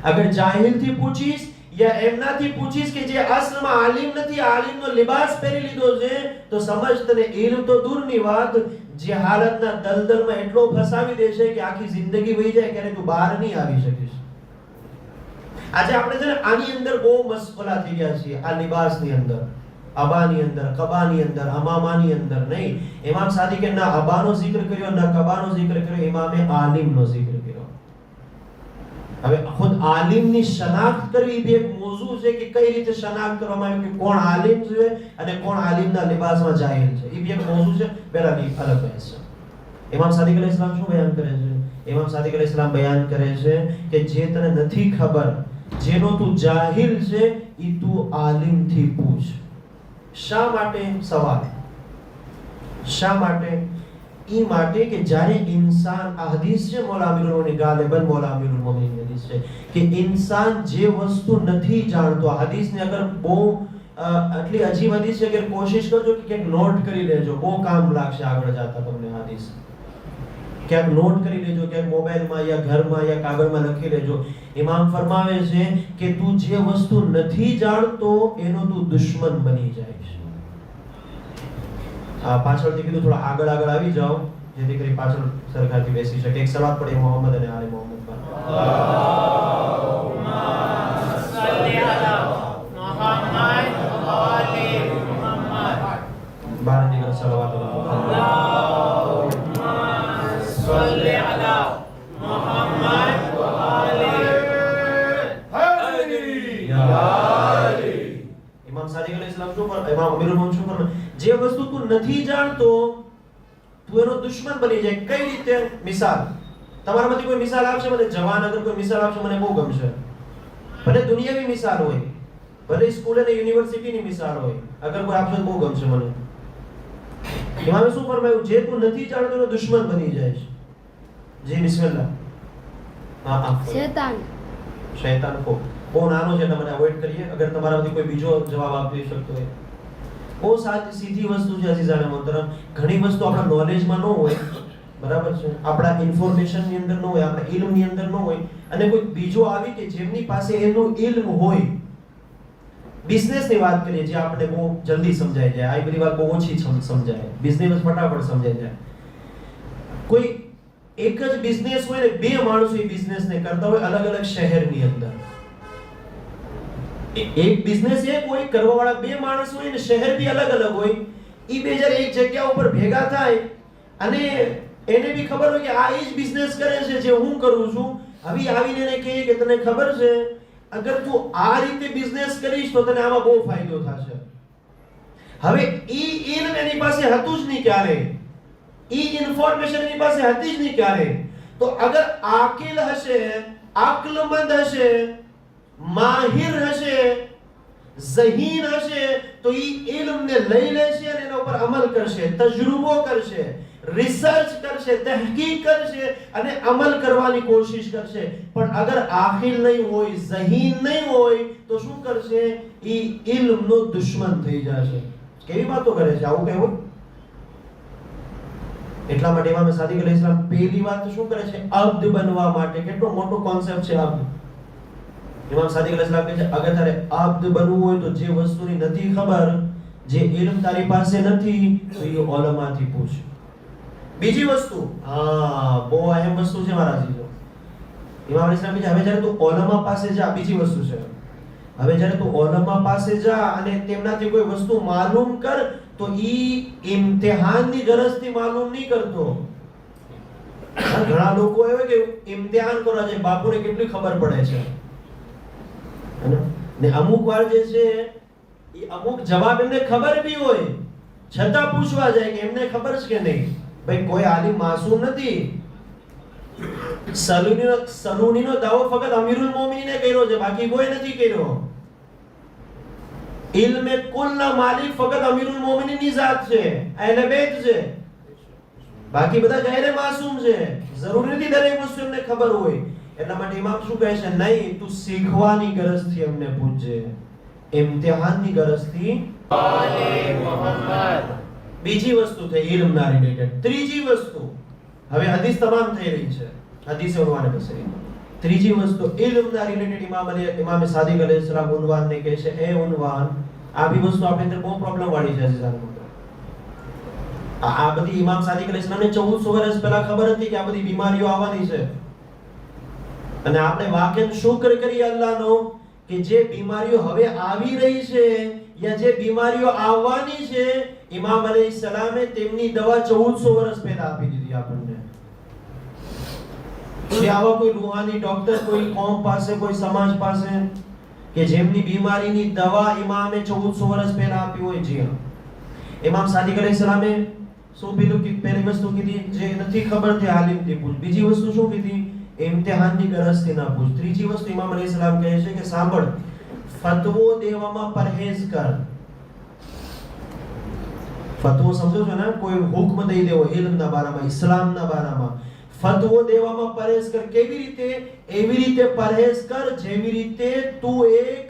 અગર જાહિલથી પૂછીશ યા એમનાથી પૂછીશ કે જે અસલમાં આલિમ નથી, આલિમનો લિબાસ પહેરી લીધો છે, તો સમજ તને ઇલ્મ તો દૂરની વાત, જે હાલતના દલદલમાં એટલો ફસાવી દેશે કે આખી જિંદગી વહી જાય ક્યારે તું બહાર નહીં આવી શકીશ. આજે આપણે છે ને આની અંદર બહુ મશગુલા થઈ ગયા છીએ, આ લિબાસની અંદર, અબાની અંદર, કબાની અંદર, અમામાની અંદર નહીં. ઇમામ સાદિકે ના અબાનો જિક્ર કર્યો, ના કબાનો જિક્ર કર્યો, ઇમામે આલિમનો જિક્ર કર્યો. હવે ખુદ આલિમની શનાખ્ત કરવી એ એક મોઝૂ છે કે કઈ રીતે શનાખ્ત કરવામાં આવે કે કોણ આલિમ છે અને કોણ આલિમના લિબાસમાં જાહિલ છે. એ એક મોઝૂ છે, પહેલાની અલગ બહેસ છે. ઇમામ સાદિક અલૈહિસ્સલામ શું બયાન કરે છે? ઇમામ સાદિક અલૈહિસ્સલામ બયાન કરે છે કે જે તને નથી ખબર, જેનો તું જાહિલ છે, એ તું આલિમથી પૂછ. શા માટે? સવાલ શા માટે? ઈ માટે કે જ્યારે ઇન્સાન, આ હદીસ છે મૌલા અમીરુલ મોમિનીન ગાલિબન મૌલા અમીરુલ મોમિનીન હદીસ છે કે ઇન્સાન જે વસ્તુ નથી જાણતો, આ હદીસને અગર બહુ આટલી અજીબ હદીસ છે કે કોશિશ કરજો કે ક્યાંક નોટ કરી લેજો, બહુ કામ લાગશે આગળ જતા તમને. હદીસ ક્યાંક નોટ કરી લેજો, ક્યાંક મોબાઈલમાં યા ઘરમાં યા કાગળમાં લખી લેજો. ઇમામ ફરમાવે છે કે તું જે વસ્તુ નથી જાણતો એનો તું દુશ્મન બની જાય છે. પાછળથી કીધું થોડા આગળ આવી જાઓ જેથી કરી પાછળ સરખાથી બેસી શકે. એક સલાત પડે મોહમ્મદ અને આલે મોહમ્મદ પર. અલ્લાહુમ્મા સલ્લી અલા મુહમ્મદ વ આલે મુહમ્મદ. બાર દીકરા સલાવત અલ્લાહુમ્મા સલ્લી અલા મુહમ્મદ વ આલે ઇમામ સાદિક અલૈહિસ્સલામ શું પર, ઇમામ અમીરુલ મોમિનીન શું પર, જે વસ્તુ તું નથી જાણતો તું એનો દુશ્મન બની જાય. કઈ રીતે? મિસાલ તમારામાંથી કોઈ મિસાલ આપશે મને, જવાન અગર કોઈ મિસાલ આપશે મને બહુ ગમશે. ભલે દુનિયાવી મિસાલ હોય, ભલે સ્કૂલ અને યુનિવર્સિટીની મિસાલ હોય, અગર કોઈ આપશે તો બહુ ગમશે મને. ઇમામે શું ફરમાયું? જે તું નથી જાણતો એનો દુશ્મન બની જાય છે. જી બિસ્મિલ્લાહ. હા શૈતાન. શૈતાન કો બહુ નાનો છે એટલે મને અવોઇડ કરીએ. અગર તમારામાંથી કોઈ બીજો જવાબ આપી શકતો હોય. બહુ સાદી સીધી વસ્તુ છે અઝીઝાને મોહતરમ. ઘણી વસ્તુ આપણા નોલેજમાં ન હોય, બરાબર છે, આપણા ઇન્ફોર્મેશનની અંદર ન હોય, આપણા ઇલ્મની અંદર ન હોય, અને કોઈ બીજો આવી કે જેમની પાસે એનું ઇલ્મ હોય. બિઝનેસની વાત કરીએ જે આપણે બહુ જલ્દી સમજાઈ જાય, આ બધી વાત બહુ ઓછી સમજાય. બિઝનેસ ફટાફટ સમજાઈ જાય. કોઈ એક જ બિઝનેસ હોય ને બે માણસો એ બિઝનેસને કરતા હોય અલગ અલગ શહેરની અંદર. એક બિઝનેસ એક હોય, કરવાવાળા બે માણસ હોય ને શહેર બી અલગ અલગ હોય. ઈ બે જ્યારે એક જગ્યા ઉપર ભેગા થાય અને એને બી ખબર હોય કે આ એ જ બિઝનેસ કરે છે જે હું કરું છું. હવે આવીને એને કહે કે તને ખબર છે અગર તું આ રીતે બિઝનેસ કરીશ તો તને આમાં બહુ ફાયદો થશે. હવે ઈ ઇલ્મ એની પાસે હતું જ નહીં ક્યારે, ઈ ઇન્ફોર્મેશન એની પાસે હતી જ નહીં ક્યારે. તો અગર આકિલ હશે, અક્લમંદ હશે, માહિર હશે, ઝહીન હશે, તો ઈ ઇલ્મને લઈ લેશે અને એના ઉપર અમલ કરશે, તજરુબો કરશે, રિસર્ચ કરશે, તહકીક કરશે અને અમલ કરવાની કોશિશ કરશે. પણ અગર આકિલ નહીં હોય, ઝહીન નહીં હોય તો શું કરશે? ઈ ઇલ્મનો દુશ્મન થઈ જશે. કેવી વાતો કરે છે? આવું કહેવું. એટલા માટે ઇમામ સાદિક અલૈહિસ્સલામ પહેલી વાત શું કરે છે? અબ્દ બનવા માટે. કેટલો મોટો કોન્સેપ્ટ છે અબ્દ. ઇમામ સાદિક અલૈહિસ્સલામ કહે છે અગર તારે અબ્દ બનવું હોય તો જે વસ્તુની નથી ખબર, જે ઇલ્મ તારી પાસે નથી, તો એ ઉલમાથી પૂછ. બીજી વસ્તુ, બહુ અહેમ વસ્તુ છે મારા જીજો. ઇમામ અલૈહિસ્સલામ કહે છે હવે જ્યારે તું ઉલમા પાસે જા, બીજી વસ્તુ છે હવે જ્યારે તું ઓલમા પાસે જા અને તેમનાથી કોઈ વસ્તુ માલુમ કર તો ઈ ઇમ્તિહાનની ગરજથી માલુમ નહીં કરતો. ઘણા લોકો એવા કે ઇમ્તિહાન કરવા જાય, બાપુને કેટલી ખબર પડે છે ને અમુક વાર જે છે એ અમુક જવાબ એમને ખબર બી હોય છતાં પૂછવા જાય કે એમને ખબર છે કે નહીં. ભાઈ કોઈ આલિમ માસૂમ નથી. સલૂનીનો દાવો ફક્ત અમીરુલ મોમિનીને કર્યો છે, બાકી કોઈ નથી કર્યો. ઇલ્મે કુલના માલિક ફક્ત અમીરુલ મોમિનીની ઝાત છે, અહેલે બેત છે. બાકી બધા ગેર માસૂમ છે. જરૂરી નથી દરેક મુસ્લિમને ખબર હોય. એટલા માટે ઇમામ શું કહે છે, નહીં તું શીખવાની ગરજથી અમને પૂછજે, ઇમ્તિહાનની ગરજથી. આલે મોહમ્મદ. બીજી વસ્તુ થઈ ઇલ્મના રિલેટેડ. ત્રીજી વસ્તુ, હવે હદીસ તમામ થઈ રહી છે, હદીસે ઉન્વાન બસરી. ત્રીજી વસ્તુ ઇલ્મના રિલેટેડ ઇમામ સાદિક અલૈહિસ્સલામ ઉન્વાનને કહે છે, એ ઉન્વાન, આ બી વસ્તુ આપણી અંદર બહુ પ્રોબ્લેમ વાળી છે અઝીઝાન. આ બધી ઇમામ સાદિક અલૈહિસ્સલામને 1400 વર્ષ પહેલા ખબર હતી કે આ બધી બીમારીઓ આવવાની છે, અને આપણે વાકેન શુક્ર કરીએ અલ્લાહનો કે જે બીમારીઓ હવે આવી રહી છે યા જે બીમારીઓ આવવાની છે, ઇમામ અલૈહિસ્સલામે તેમની દવા 1400 વર્ષ પહેલા આપી દીધી આપણને. કે આવા કોઈ રૂહાની ડોક્ટર કોઈ કોમ પાસે, કોઈ સમાજ પાસે કે જેમની બીમારીની દવા ઇમામે 1400 વર્ષ પહેલા આપી હોય. જી હા, ઇમામ સાદિક અલૈહિસ્સલામે શું કીધું કે પહેલી વસ્તુ કીધી જે નથી ખબર તે આલિમથી પૂછ. બીજી વસ્તુ શું કીધી, ઇમ્તિહાનની ગરજથી ના પૂછ. ત્રીજી વસ્તુ ઇમામ અલૈહિસ્સલામ કહે છે કે સાંભળ, ફતવો દેવામાં પરહેઝ કર. ફતવો સમજો છો ને, કોઈ હુકમ દઈ દેવો ઇલ્મના બારામાં, ઇસ્લામના બારામાં, ફતવો દેવામાં પરહેઝ કર. કેવી રીતે? એવી રીતે પરહેઝ કર જેવી રીતે તું એક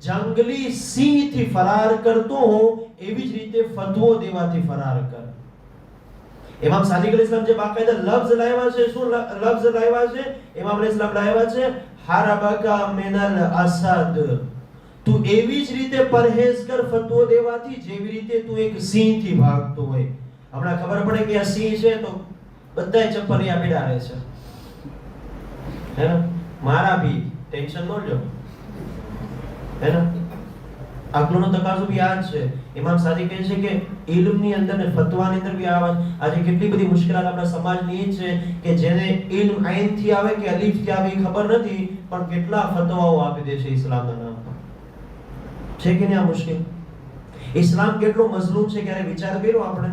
જંગલી સિંહથી ફરાર કરતો હો, એવી જ રીતે ફતવો દેવાથી ફરાર કર. ઇમામ સાદિક અલૈહિસ્સલામ જે બાકાયદા લફ્ઝ લાવ્યા છે, શું લફ્ઝ લાવ્યા છે? ઇમામ અલૈહિસ્સલામ લાવ્યા છે, હરબકા મિનલ અસદ. તું એવી જ રીતે પરહેઝ કર ફતવો દેવાથી જેવી રીતે તું એક સિંહથી ભાગતો હોય. હમણાં ખબર પડે કે આ સિંહ છે તો બધાય ચપ્પલિયા પીડારે છે, હે ને? મારા ભી ટેન્શન ન લ્યો, હે ને? અકલનો તકાઝો બી આ જ છે. ઇમામ સાદિક કહે છે કે ઇલ્મની અંદર ને ફતવાની અંદર બી આજે કેટલી બધી મુશ્કેલાત આપણા સમાજની એ છે કે જેને ઇલ્મ આઈન થી આવે કે અલીફ થી આવે એ ખબર નથી, પણ કેટલા ફતવાઓ આપી દે છે ઇસ્લામના નામ પર. છે કે નહીં આ મુશ્કેલ? ઇસ્લામ કેટલો મઝલૂમ છે, ક્યારે વિચાર કર્યો આપણે?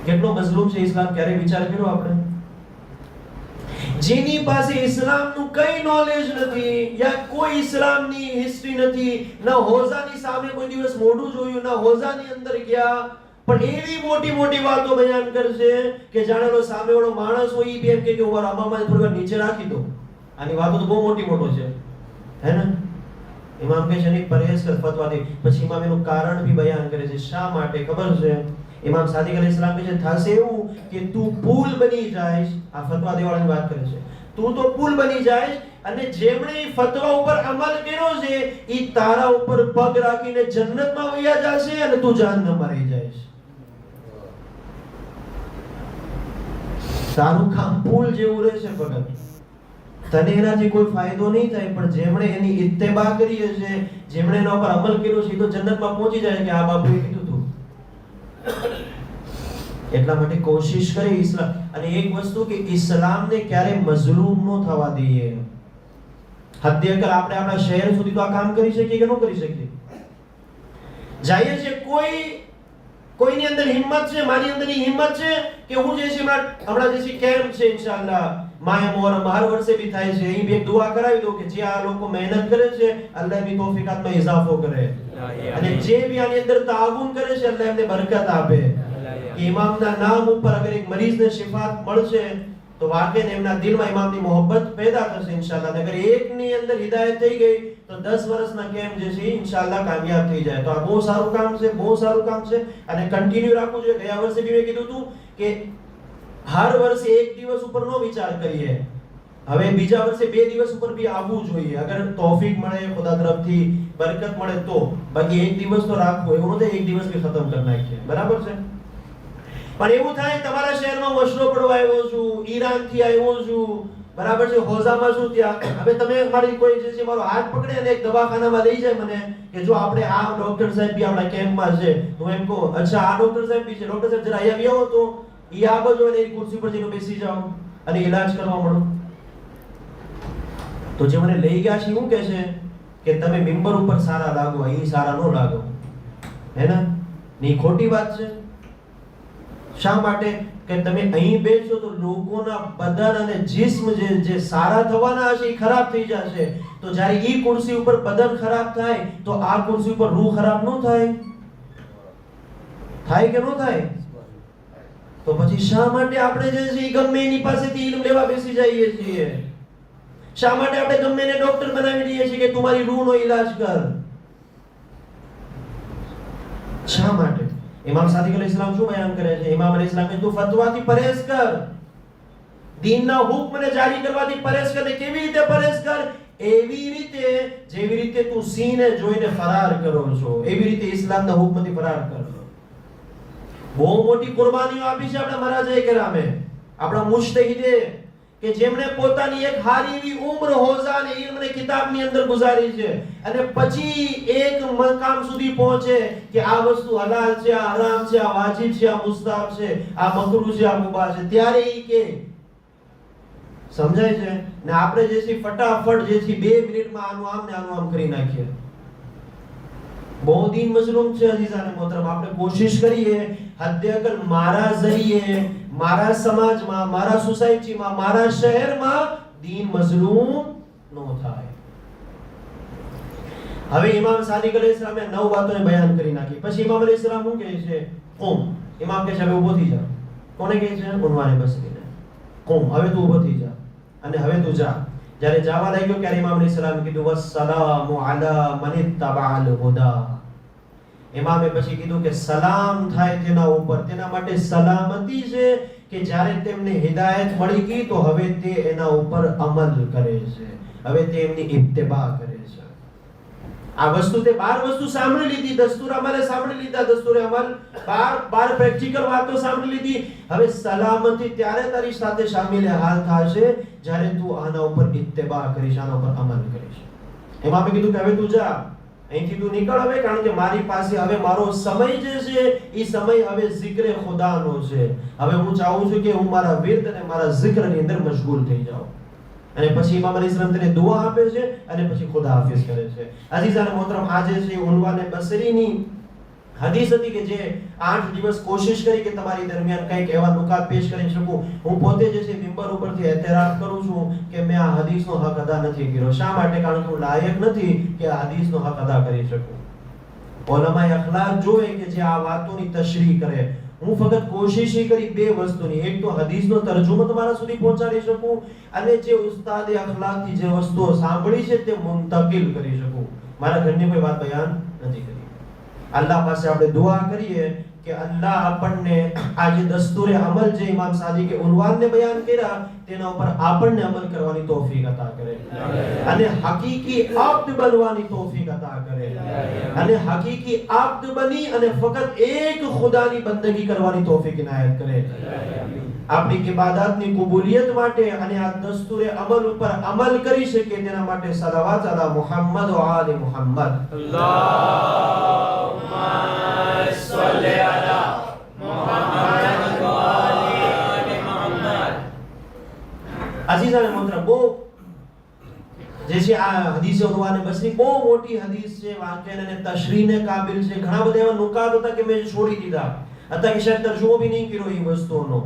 કેટલો મઝલૂમ છે ઇસ્લામ, ક્યારે વિચાર કર્યો આપણે? જેની પાસે ઇસ્લામનું કઈ નોલેજ નથી યા કોઈ ઇસ્લામની હિસ્ટ્રી નથી, ના હોઝાની સામે કોઈ દિવસ મોઢું જોયું, ના હોઝાની અંદર ગયા, પણ એવી મોટી મોટી વાતો બયાન કરશે કે જાણેલો સામેવાળો માણસ હોય ઈ એમ કે ઓવર આમાં થોડી વાર નીચે રાખી દો. આની વાતો તો બહુ મોટી મોટો છે, હે ને? ઇમામ કહે છે ને પરહેઝ કર ફતવા દે. પછી ઇમામ એનું કારણ બી બયાન કરે છે. શા માટે ખબર છે? ઇમામ સાદિક અલૈહિસ્સલામ કહે છે થશે એવું કે તું પુલ બની જાય. આ ફતવા દેવાળાની વાત કરે છે. તું તો પુલ બની જાય અને જેમણે ફતવા ઉપર અમલ કર્યો છે ઈ તારા ઉપર પગ રાખીને જન્નતમાં વયા જશે અને તું જહન્નમમાં રહી જઈશ. તારું કામ પુલ જેવું રહેશે ભગત. તને એનાથી કોઈ ફાયદો નહીં થાય, પણ જેમણે એની ઇત્તેબા કરી હશે, જેમણે એના ઉપર અમલ કર્યો છે, એ તો જન્નતમાં પહોંચી જાય કે આ બાપુએ કીધું હતું. એટલા માટે કોશિશ કરી ઇસ્લામ. અને એક વસ્તુ કે ઇસ્લામને ક્યારે મઝલૂમ ન થવા દઈએ. હદ અકલ આપણે આપણા શહેર સુધી તો આ કામ કરી શકીએ કે ન કરી શકીએ? જઈએ છે કોઈની અંદર હિંમત છે, મારી અંદર હિંમત છે કે હું જે છે હમણાં જે છે કેમ્પ છે ઇન્શાઅલ્લાહ માય મોહરમ હર વર્ષે બી થાય છે, અહીં બી એક દુઆ કરાવી દો કે જે આ લોકો મહેનત કરે છે અલ્લાહ બી તૌફીકાતમાં ઇઝાફો કરે, અને જે બી આની અંદર તાઆવુન કરે છે અલ્લાહ એમને બરકત આપે. કે ઇમામના નામ ઉપર અગર એક મરીઝને શિફાત મળશે તો વાકેન એમના દિલમાં ઇમામની મોહબ્બત પેદા થશે ઇન્શાઅલ્લાહ. અગર એકની અંદર હિદાયત થઈ ગઈ તો 10 વર્ષના કેમ્પ જે છે ઇન્શાઅલ્લાહ કામયાબ થઈ જાય. તો આ બહુ સારું કામ છે, બહુ સારું કામ છે અને કન્ટિન્યુ રાખવું જોઈએ. ગયા વર્ષે બી મેં કીધું હતું કે હર વર્ષે એક દિવસ ઉપર નો વિચાર કરીએ, હવે બીજા વર્ષે 2 દિવસ ઉપર બી આવવું જોઈએ અગર તૌફીક મળે, ખુદા તરફથી બરકત મળે તો. બાકી એક દિવસ તો રાખવો, એવું નથી એક દિવસ બી ખતમ કરી નાખીએ, બરાબર છે? પણ એવું થાય તમારા શહેરમાં મશરો પડવા આવ્યો છું, ઈરાન થી આવ્યો છું, બરાબર છે, હોજામાં શું થયા, હવે તમે મારી કોઈ જે છે મારો હાથ પકડે અને એક દવાખાનામાં લઈ જાય મને કે જો આપણે આ ડોક્ટર સાહેબ બી આપણા કેમ્પમાં છે, તો એમ કહું અચ્છા આ ડોક્ટર સાહેબ બી છે, ડોક્ટર સાહેબ જરા અહીંયા આવો તો ઈ આ બાજુ અને એ ખુરશી પર જઈને બેસી જાઓ અને ઈલાજ કરવા મળો. તો જે મને લઈ ગયા છે શું કહે છે કે તમે મિંબર ઉપર સારા લાગો, અહીં સારા ન લાગો, હે ને? ની ખોટી વાત છે. શા માટે કે તમે અહીં બેસો તો લોકોના બદન અને જિસ્મ જે સારા થવાના હશે એ ખરાબ થઈ જશે. તો જ્યારે ઈ ખુરશી ઉપર બદન ખરાબ થાય તો આ ખુરશી ઉપર રૂહ ખરાબ ન થાય? થાય કે ન થાય? તો પછી શા માટે આપણે જે છે ગમે એની પાસેથી ઇલ્મ લેવા બેસી જઈએ છીએ? શા માટે આપણે ગમે એને ડોક્ટર બનાવી દઈએ છીએ કે તમારી રૂહનો ઈલાજ કર? શા માટે? ઇમામ સાદિક અલૈહિસ્સલામ શું બયાન કરે છે? ઇમામ અલૈહિસ્સલામ કહે તું ફતવાથી પરેશ કર, દીનના હુકમને જારી કરવાથી પરેશ કર. કેવી રીતે પરેશ કર? એવી રીતે જેવી રીતે તું સિંહને જોઈને ફરાર કરો છો એવી રીતે ઇસ્લામના હુકમથી ફરાર કર. બહુ મોટી કુરબાનીઓ આપી છે આપણા મહારાજે કેરામે, આપણા મુજતહિદે, કે જેમણે પોતાની એક હારી એવી ઉમ્ર હોઝા અને ઇલ્મ અને કિતાબની અંદર ગુજારી છે અને પછી એક મકામ સુધી પહોંચે કે આ વસ્તુ હલાલ છે, આ હરામ છે, આ વાજિબ છે, આ મુસ્તાહબ છે, આ મકરૂહ છે, આ મુબાહ છે, ત્યારે ઈ કે સમજાય છે ને આપણે જે છે ફટાફટ જે છે 2 મિનિટમાં આનું આમ ને આનું આમ કરી નાખીએ. બહુ દિન મજલૂમ છે અઝીઝાને મોહતરમ. આપણે કોશિશ કરીએ હદ્દે અકલ મારા ઝરીએ, મારા સમાજમાં, મારા સોસાયટીમાં, મારા શહેરમાં દીન મઝલૂમ ન થાય. હવે ઇમામ સાદિક અલૈહિસ્સલામે 9 વાતોને બયાન કરી નાખી. પછી ઇમામ અલૈહિસ્સલામ શું કહે છે? કુમ. ઇમામ કહે છે હવે ઊભો થઈ જા. કોને કહે છે? ઉન્વાને બસરીને. કુમ, હવે તું ઊભો થઈ જા અને હવે તું જા. જ્યારે જવા લાગ્યો ત્યારે ઇમામ અલૈહિસ્સલામ કીધું વસ્સલામુ અલા મન ઇત્તબઅલ હુદા. ઇમામે પછી કીધું કે સલામ થાય તેના ઉપર, તેના માટે સલામતી છે કે જ્યારે તેમને હિદાયત મળી ગઈ તો હવે તે એના ઉપર અમલ કરે છે, હવે તે એમની ઇત્તિબા કરે છે. આ વસ્તુ તે 12 વસ્તુ સાંભળી લીધી, દસ્તુર અમલે સાંભળી લીધા, દસ્તુર અમલ 12 પ્રેક્ટિકલ વાતો સાંભળી લીધી. હવે સલામતી ત્યારે તારી સાથે શામિલ હાલ થશે જ્યારે તું આના ઉપર ઇત્તિબા કરીશ, આના ઉપર અમલ કરીશ. ઇમામે કીધું કે હવે તું જા, અહીંથી તું નીકળ હવે, કારણ કે મારી પાસે હવે મારો સમય જે છે એ સમય હવે zikre ખુદાનો છે. હવે હું ચાહું છું કે હું મારા વિર્દ અને મારા zikરની અંદર મશગુલ થઈ જાઉં. અને પછી ઇમામ અલૈહિસ્સલામ તેને દુઆ આપે છે અને પછી ખુદા હાફિઝ કરે છે. અઝીઝાને મોહતરમ, આજે છે ઉન્વાને બસરીની હદીસ હતી કે જે 8 દિવસ કોશિશ કરી કે તમારી દરમિયાન કંઈક એવા નુકાત પેશ કરી શકું. હું પોતે જે છે મિંબર ઉપરથી એતરાફ કરું છું કે મેં આ હદીસનો હક અદા નથી કર્યો. શા માટે? કારણ કે હું લાયક નથી કે આ હદીસનો હક અદા કરી શકું. ઉલમાએ અખલાક જોવે કે જે આ વાતોની તશરીહ કરે. હું ફક્ત કોશિશ કરી 2 વસ્તુની, એક તો હદીસનો તર્જુમો તમારા સુધી પહોંચાડી શકું અને જે ઉસ્તાદે અખલાકથી જે વસ્તુઓ સાંભળી છે તે મુંતકિલ કરી શકું. મારા ઘરની કોઈ વાત બયાન નથી કરી. અલ્લાહ પાસે આપણે દુઆ કરીએ કે અલ્લાહ આપણને આ જે દસ્તુરે અમલ જે ઇમામ સાદિકે ઉન્વાનને બયાન કર્યા તેના ઉપર આપણને અમલ કરવાની તૌફીક અતા કરે અને હકીકી આબ્દ બનવાની તૌફીક અતા કરે અને હકીકી આબ્દ બની અને ફક્ત એક ખુદાની બંદગી કરવાની તૌફીક ઇનાયત કરે. આપણી ઇબાદતની કબૂલિયત માટે અને આ દસ્તુરે અમલ ઉપર અમલ કરી શકે તેના માટે સલાવત અલા મુહમ્મદ વ આલે મુહમ્મદ. અલ્લાહુમ્મા સલ્લી અલા મુહમ્મદ વ આલે મુહમ્મદ. અઝીઝાને મોહતરમ, બહુ જે છે આ હદીસ ઉન્વાને બસરી બહુ મોટી હદીસ છે, વાકિયા અને તશરીહને કાબિલ છે. ઘણા બધા એવા નુકાત હતા કે મેં છોડી દીધા હતા કે શાયદ તર્જુમો બી નહીં કર્યો એ વસ્તુઓનો.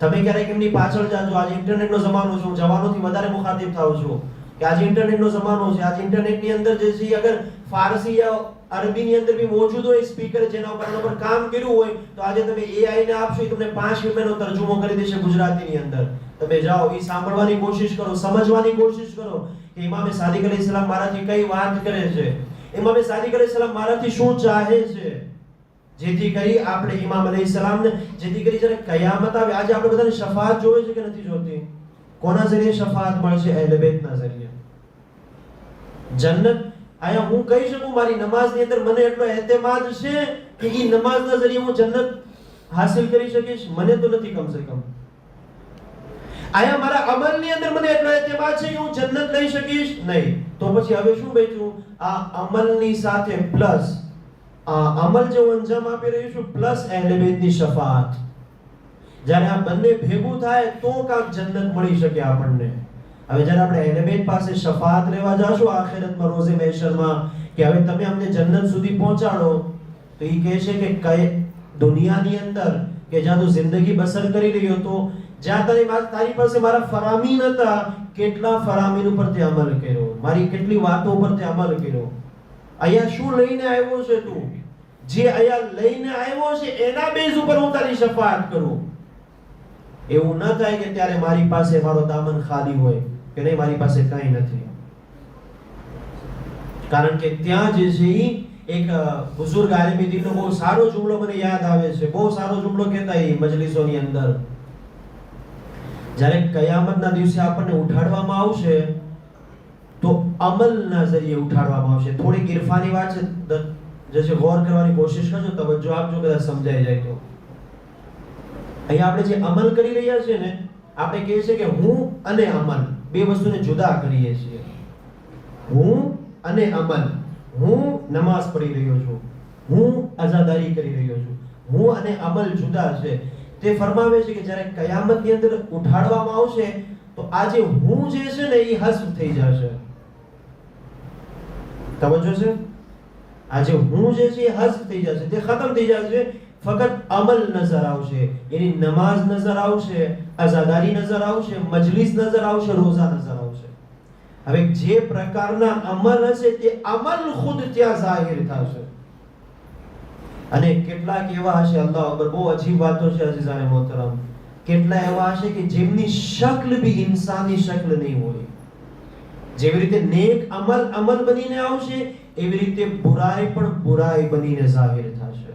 તમે ક્યારેક એમની પાછળ જાજો. આજે ઇન્ટરનેટનો જમાનો છે, હું જવાનોથી વધારે મુખાતિબ થાઉં છું કે આજે ઇન્ટરનેટનો જમાનો છે. આજે ઇન્ટરનેટની અંદર જે છે અગર ફારસી યા અરબીની અંદર બી મોજૂદ હોય સ્પીકર જેના ઉપર કામ કર્યું હોય તો આજે તમે AI ને આપશો એ તમને 5 મિનિટનો તર્જુમો કરી દેશે ગુજરાતીની અંદર. તમે જાઓ, એ સાંભળવાની કોશિશ કરો, સમજવાની કોશિશ કરો કે ઇમામે સાદિક અલૈહિસ્સલામ મારાથી કઈ વાત કરે છે, ઇમામે સાદિક અલૈહિસ્સલામ મારાથી શું ચાહે છે, જેથી કરી આપણે ઇમામ અલૈહિસ્સલામને જેથી કરી જ્યારે કયામત આવે. આજે આપણે બધાને શફાઅત જોવે છે કે નથી જોતી? કોના ઝરીએ શફાઅત મળશે? અહેલે બેતના ઝરીએ. જન્નત આયા હું કહી શકું મારી નમાઝની અંદર મને એટલો એતમાદ છે કે ઈ નમાઝના ઝરીએ હું જન્નત હાસિલ કરી શકીશ? મને તો નથી કમ સે કમ. આયા મારા અમલની અંદર મને એટલો એતમાદ છે કે હું જન્નત લઈ શકીશ નહીં. તો પછી હવે શું બચ્યું? આ અમલની સાથે પ્લસ અમલ જે હું અંજામ આપી રહ્યો છું પ્લસ અહેલે બેતની શફાઅત. જ્યારે આ બંને ભેગું થાય તો કાંક જન્નત મળી શકે આપણને. હવે જ્યારે આપણે અહેલે બેત પાસે શફાઅત લેવા જાશું આખિરતમાં રોઝે મહેશરમાં કે હવે તમે અમને જન્નત સુધી પહોંચાડો, તો એ કહે છે કે કઈ દુનિયાની અંદર કે જ્યાં તું જિંદગી બસર કરી રહ્યો હતો, જ્યાં તારી પાસે મારા ફરામીન હતા, કેટલા ફરામીન ઉપર તે અમલ કર્યો, મારી કેટલી વાતો ઉપર તે અમલ કર્યો. અહીંયા શું લઈને આવ્યો છે તું? જે અહીંયા લઈને આવ્યો છે એના બેઝ ઉપર હું તારી શફાઅત કરું. એવું ન થાય કે ત્યારે મારી પાસે મારો દામન ખાલી હોય કે નહીં મારી પાસે કંઈ નથી. કારણ કે ત્યાં જે છે એક બુઝુર્ગ આલિમી દીનનો બહુ સારો જુમલો મને યાદ આવે છે. બહુ સારો જુમલો કહેતા એ મજલિસોની અંદર, જ્યારે કયામતના દિવસે આપણને ઉઠાડવામાં આવશે તો અમલના જરીએ ઉઠાડવામાં આવશે. થોડીક ઇરફાની વાત છે, જે ગૌર કરવાની કોશિશ કરજો, તવજ્જો આપજો, કદાચ સમજાઈ જાય તો. અહીંયા આપણે જે અમલ કરી રહ્યા છીએ ને, આપણે કહીએ છીએ કે હું અને અમલ બે વસ્તુને જુદા કરીએ છીએ. હું અને અમલ. હું નમાઝ પઢી રહ્યો છું, હું અઝાદારી કરી રહ્યો છું, હું અને અમલ જુદા છે. તે ફરમાવે છે કે જ્યારે કયામતની અંદર ઉઠાડવામાં આવશે તો આ જે હું જે છે ને એ હસ્ફ થઈ જશે. તવજ્જો છે? આ જે હું જે છે એ હસ્ફ થઈ જશે, તે ખતમ થઈ જશે. ફક્ત અમલ નજર આવશે, એની નમાઝ નજર આવશે, અઝાદારી નજર આવશે, મજલિસ નજર આવશે, રોઝા નજર આવશે. હવે જે પ્રકારના અમલ હશે તે અમલ ખુદ ત્યાં જાહેર થશે. અને કેટલાક એવા હશે, અલ્લાહ અકબર, બહુ અજીબ વાતો છે અઝીઝાને મોહતરમ. કેટલા એવા હશે કે જેમની શક્લ બી ઇન્સાની શક્લ નહીં હોય. જેવી રીતે નેક અમલ બનીને આવશે, એવી રીતે બુરાઈ પણ બુરાઈ બનીને જાહેર થશે.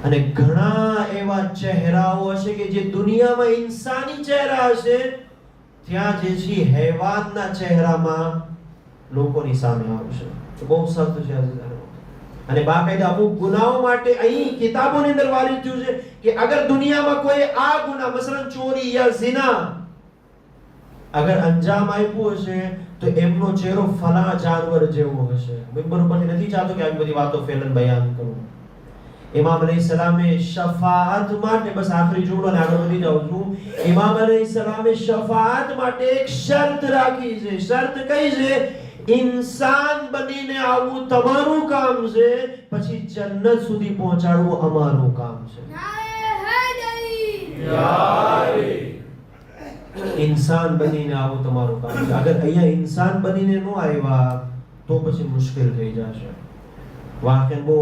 અને ઘણા એવા ચહેરાઓ હશે કે જે દુનિયામાં ઇન્સાની ચહેરા હશે, ત્યાં જે છે હૈવાનના ચહેરામાં લોકોની સામે આવશે. બહુ સખ્ત છે અઝીઝાને. અને બાકાયદા અમુક ગુનાઓ માટે અહીં કિતાબોની અંદર વારિદ થયું છે કે અગર દુનિયામાં કોઈ આ ગુના, મસલન ચોરી યા ઝિના અગર અંજામ આપ્યું હશે તો એમનો ચહેરો ફલા જાનવર જેવો હશે. મિંબર ઉપરથી નથી ચાહતો કે આવી બધી વાતો ફેલન બયાન કરું. ઇમામ અલૈહિસ્સલામે શફાઅત માટે, બસ આખરી જુમલો ને આગળ વધી જાઉં છું, ઇમામ અલૈહિસ્સલામે શફાઅત માટે એક શરત રાખી છે. શરત કઈ છે? इंसान बनीने आवવું તમારું કામ છે, પછી જન્નત સુધી પહોંચાડવું અમારું કામ છે. इंसान બનીને આવવું તમારું કામ છે. અગર અહીંયા इंसान બનીને ન આવ્યા તો પછી મુશ્કેલ થઈ જશે. વાકઈ બહુ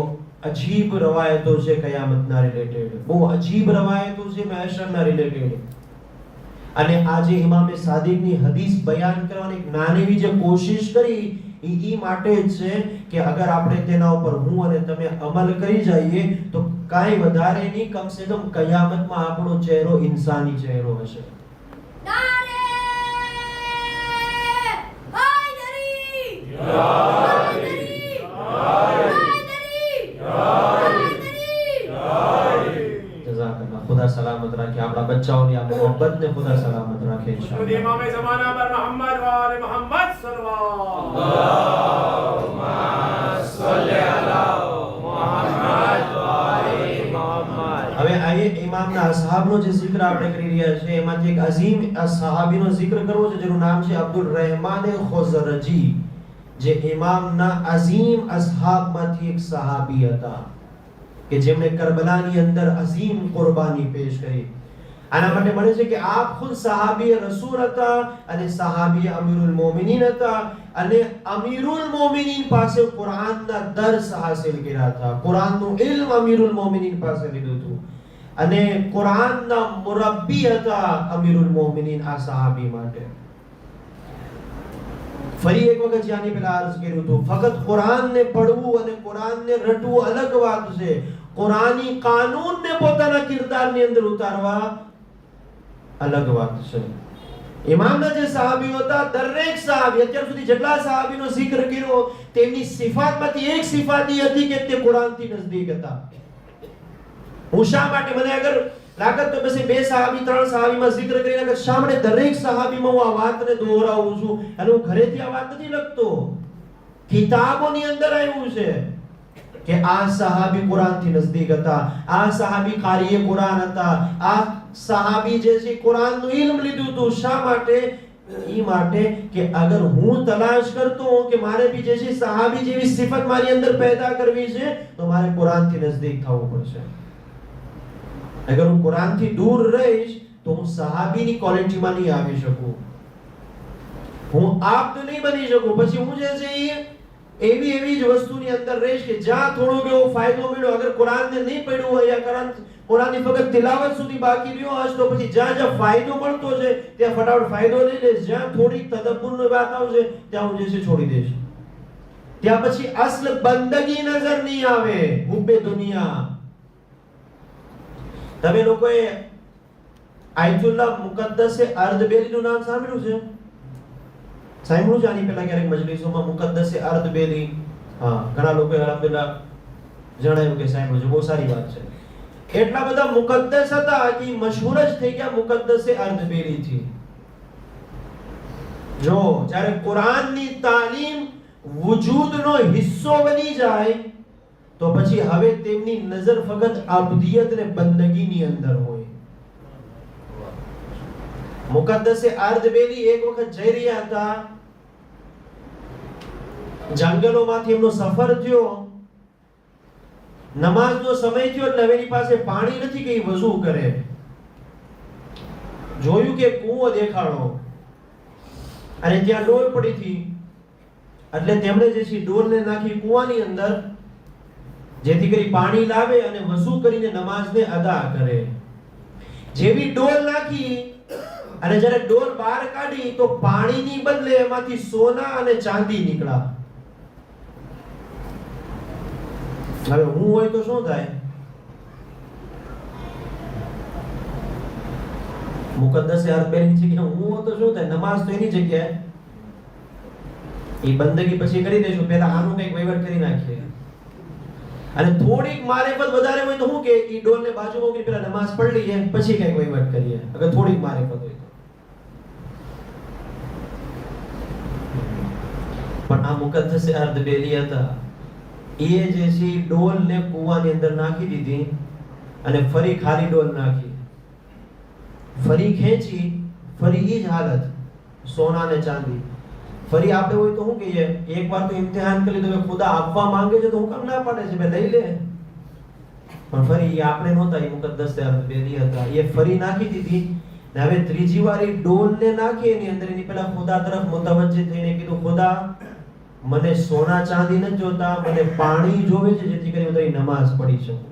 અજીબ રવાયતો છે કયામતના રિલેટેડ, બહુ અજીબ રવાયતો છે મહેશરના રિલેટેડ. અને આજે ઇમામે સાદિકની હદીસ બયાન કરવાની એક નાની એવી જે કોશિશ કરી એ માટે જ છે કે અગર આપણે તેના ઉપર હું અને તમે અમલ કરી જઈએ તો કાંઈ વધારે નહીં, કમસે કમ કયામતમાં આપણો ચહેરો ઇન્સાની ચહેરો હશે. खुदा सलामत रखे, આપણા બચ્ચાઓની આ મોહબ્બતને खुदा સલામત રાખે ઇન્શાઅલ્લાહ. इमाम ज़माना पर मोहम्मद व आले मोहम्मद सल्लल्लाहु अलैहि वसल्लम. હવે આ ઇમામના અસહાબનો જે zikr આપણે કરી રહ્યા છે એમાંથી એક અઝીમ સહાબીનો zikr કરવો છે જેનું નામ છે અબ્દુલ રહેમાન ખુઝરજી, જે ઇમામના અઝીમ અસહાબમાંથી એક સહાબી હતા કે જેમણે કરબલાની અંદર અઝીમ કુરબાની પેશ કરી. આના માટે મળે છે કે આપ ખુદ સહાબી રસૂલ હતા અને સહાબી અમીરુલ મોમિનીન હતા, અને અમીરુલ મોમિનીન પાસે કુરાનના દર્સ હાસિલ કર્યા હતા. કુરાનનું ઇલ્મ અમીરુલ મોમિનીન પાસે લીધું હતું અને કુરાનના મુરબ્બી હતા અમીરુલ મોમિનીન આ સહાબી માટે. ફરી એક વખત જાની પેલા અર્જ કર્યું હતું, ફક્ત કુરાનને પડવું અને કુરાનને રટવું અલગ વાત છે, કુરાની કાનૂનને પોતાના કિરદારની અંદર ઉતારવા અલગ વાત છે. ઇમામના જે સહાબીઓ હતા, દરેક સહાબી, અત્યાર સુધી જેટલા સહાબીનો zikr કર્યો તેમની સિફાતમાંથી એક સિફાત એ હતી કે તે કુરાનથી નજદીક હતા. હું શા માટે, મને અગર લાગત તો પછી બે સહાબી ત્રણ સહાબીમાં zikr કરી નાખે. શા માટે દરેક સહાબીમાં હું આ વાતને દોહરાવું છું? અને હું ઘરેથી આ વાત નથી લખતો, કિતાબોની અંદર આવ્યું છે કે આ સહાબી કુરાનથી નજદીક હતા, આ સહાબી કારીએ કુરાન હતા, આ સહાબી જે છે કુરાનનું ઇલ્મ લીધું હતું. શા માટે? ઈ માટે કે અગર હું તલાશ કરતો હોઉં કે મારે બી જે છે સહાબી જેવી સિફત મારી અંદર પેદા કરવી છે તો મારે કુરાનથી નજદીક થવું પડશે. અગર હું કુરાનથી દૂર રહીશ તો હું સહાબીની ક્વોલિટીમાં નહીં આવી શકું, હું આપ તો નહીં બની શકું. પછી હું જે છે એવી જ વસ્તુની અંદર રહીશ કે જ્યાં થોડો એવો ફાયદો મળ્યો, અગર કુરાનને નહીં પડ્યું હોય યા કુરાનની ફક્ત તિલાવત સુધી બાકી રહ્યો હશે તો પછી જ્યાં ફાયદો મળતો છે ત્યાં ફટાફટ ફાયદો લઈ લઈશ, જ્યાં થોડી તદબ્બુરની વાત આવશે ત્યાં હું જે છે છોડી દઈશ. ત્યાં પછી અસલ બંદગી નજર નહીં આવે, હુબ્બે દુનિયા. તમે લોકોએ આયતુલ્લાહ મુકદ્દસે અર્દબેલીનું નામ સાંભળ્યું છે? સાંભળ્યું છે આની પહેલા ક્યારેક મજલિસોમાં મુકદ્દસે અર્દબેલી? હા, ઘણા લોકોએ અલ્હમ્દુલિલ્લાહ જણાવ્યું કે સાંભળ્યું છે, બહુ સારી વાત છે. એટલા બધા મુકદ્દસ હતા કે મશહૂર જ થઈ ગયા મુકદ્દસે અર્દબેલી થી. જો જ્યારે કુરાનની તાલીમ વજૂદનો હિસ્સો બની જાય તો પછી હવે તેમની નજર ફક્ત અબદિયત અને બંદગીની અંદર હોય. મુકદ્દસે અર્દબેલી એક વખત જઈ રહ્યા હતા, જંગલોમાંથી એમનો સફર થયો, નમાઝનો સમય થયો એટલે હવે એની પાસે પાણી નથી કે વઝુ કરે. જોયું કે કૂવો દેખાડો અને ત્યાં ડોલ પડી હતી, એટલે તેમણે જે છે ડોલને નાખી કૂવાની અંદર, જેથી કરી પાણી લાવે અને વઝુ કરીને નમાઝને અદા કરે. જેવી ડોલ નાખી અને જ્યારે ડોલ બહાર કાઢી તો પાણીની બદલે એમાંથી સોના અને ચાંદી નીકળ્યા. હવે હું હોય તો શું થાય? મુકદ્દસે અર્દબેલી છે કે હું હોય તો શું થાય? નમાઝ તો એની જગ્યાએ, એ બંદગી પછી કરી દઈશું, પહેલા આનું કંઈક વહીવટ કરી નાખીએ. અને થોડીક મારેફત વધારે હોય તો હું કે ઈ ડોલને બાજુમાં મૂકી પહેલા નમાઝ પઢી લઈએ પછી કંઈક વહીવટ કરીએ, અગર થોડીક મારેફત હોય તો. પણ આ મુકદ્દસે અર્દબેલી હતા, એ જે છે ડોલને કૂવાની અંદર નાખી દીધી અને ફરી ખાલી ડોલ નાખી, ફરી ખેંચી, ફરી ઈ જ હાલત, સોના ને ચાંદી. ફરી આપણે હોય તો શું કહીએ? એકવાર તો ઇમ્તિહાન કરી લીધું, ખુદા આપવા માંગે છે તો હું કેમ ના પાડે છે, બે લઈ લે. પણ ફરી એ આપણે નહોતા, એ મુકદ્દસે અર્દબેલી હતા, એ ફરી નાખી દીધી. ને હવે ત્રીજી વાર એ ડોલને નાખી એની અંદર, એની પહેલા ખુદા તરફ મુતવજ્જહ થઈને કીધું, ખુદા મને સોના ચાંદી નથી જોતા, મને પાણી જોવે છે જેથી કરી હું તારી નમાઝ પઢી શકું.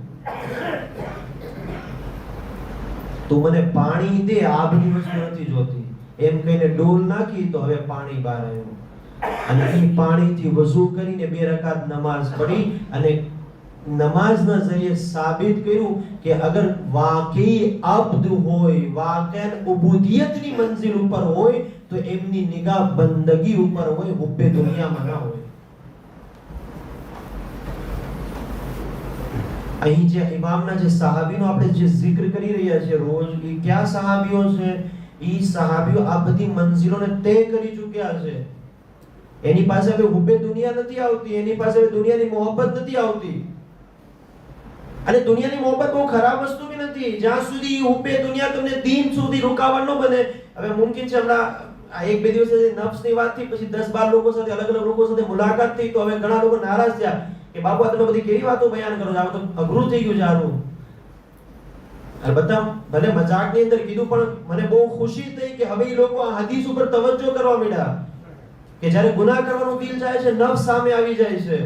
તું મને પાણી દે, આ બધી વસ્તુ નથી જોતી. એમ કહીને ડોલ નાખી તો હવે પાણી બહાર આવ્યું અને એ પાણીથી વઝુ કરીને 2 રકાત નમાઝ પઢી અને નમાઝના જરીએ સાબિત કર્યું કે અગર વાકઈ અબ્દ હોય, વાકઈ ઉબુદિયતની મંજિલ ઉપર હોય તો એમની નિગાહ બંદગી ઉપર હોય, હુબ્બે દુનિયામાં ના હોય. અહીં જે ઇમામના જે સહાબીનો આપણે જે zikr કરી રહ્યા છે રોજ, એ કયા સહાબીઓ છે? ઈ સહાબીઓ આ બધી મંજિલોને તય કરી ચૂક્યા છે. એની પાસે હવે હુબ્બે દુનિયા નથી આવતી, એની પાસે હવે દુનિયાની મોહબ્બત નથી આવતી. અને દુનિયાની મોહબ્બત બહુ ખરાબ વસ્તુ બી નથી, જ્યાં સુધી હુબ્બે દુનિયા તમને દીન સુધી રૂકાવટ ન બને. હવે મુમકિન છે હમણાં આ 1-2 દિવસ નફ્સની વાત થઈ, પછી 10-12 લોકો સાથે, અલગ અલગ લોકો સાથે મુલાકાત થઈ તો હવે ઘણા લોકો નારાજ થયા કે બાપુ આ તમે બધી કેવી વાતો બયાન કરો છો, આ તો અઘરું થઈ ગયું છે આનું. અલબત્તા ભલે મજાકની અંદર કીધું પણ મને બહુ ખુશી થઈ કે હવે એ લોકો આ હદીસ ઉપર તવજ્જો કરવા માંડ્યા કે જ્યારે ગુનાહ કરવાનું દિલ જાય છે, નફ્સ સામે આવી જાય છે,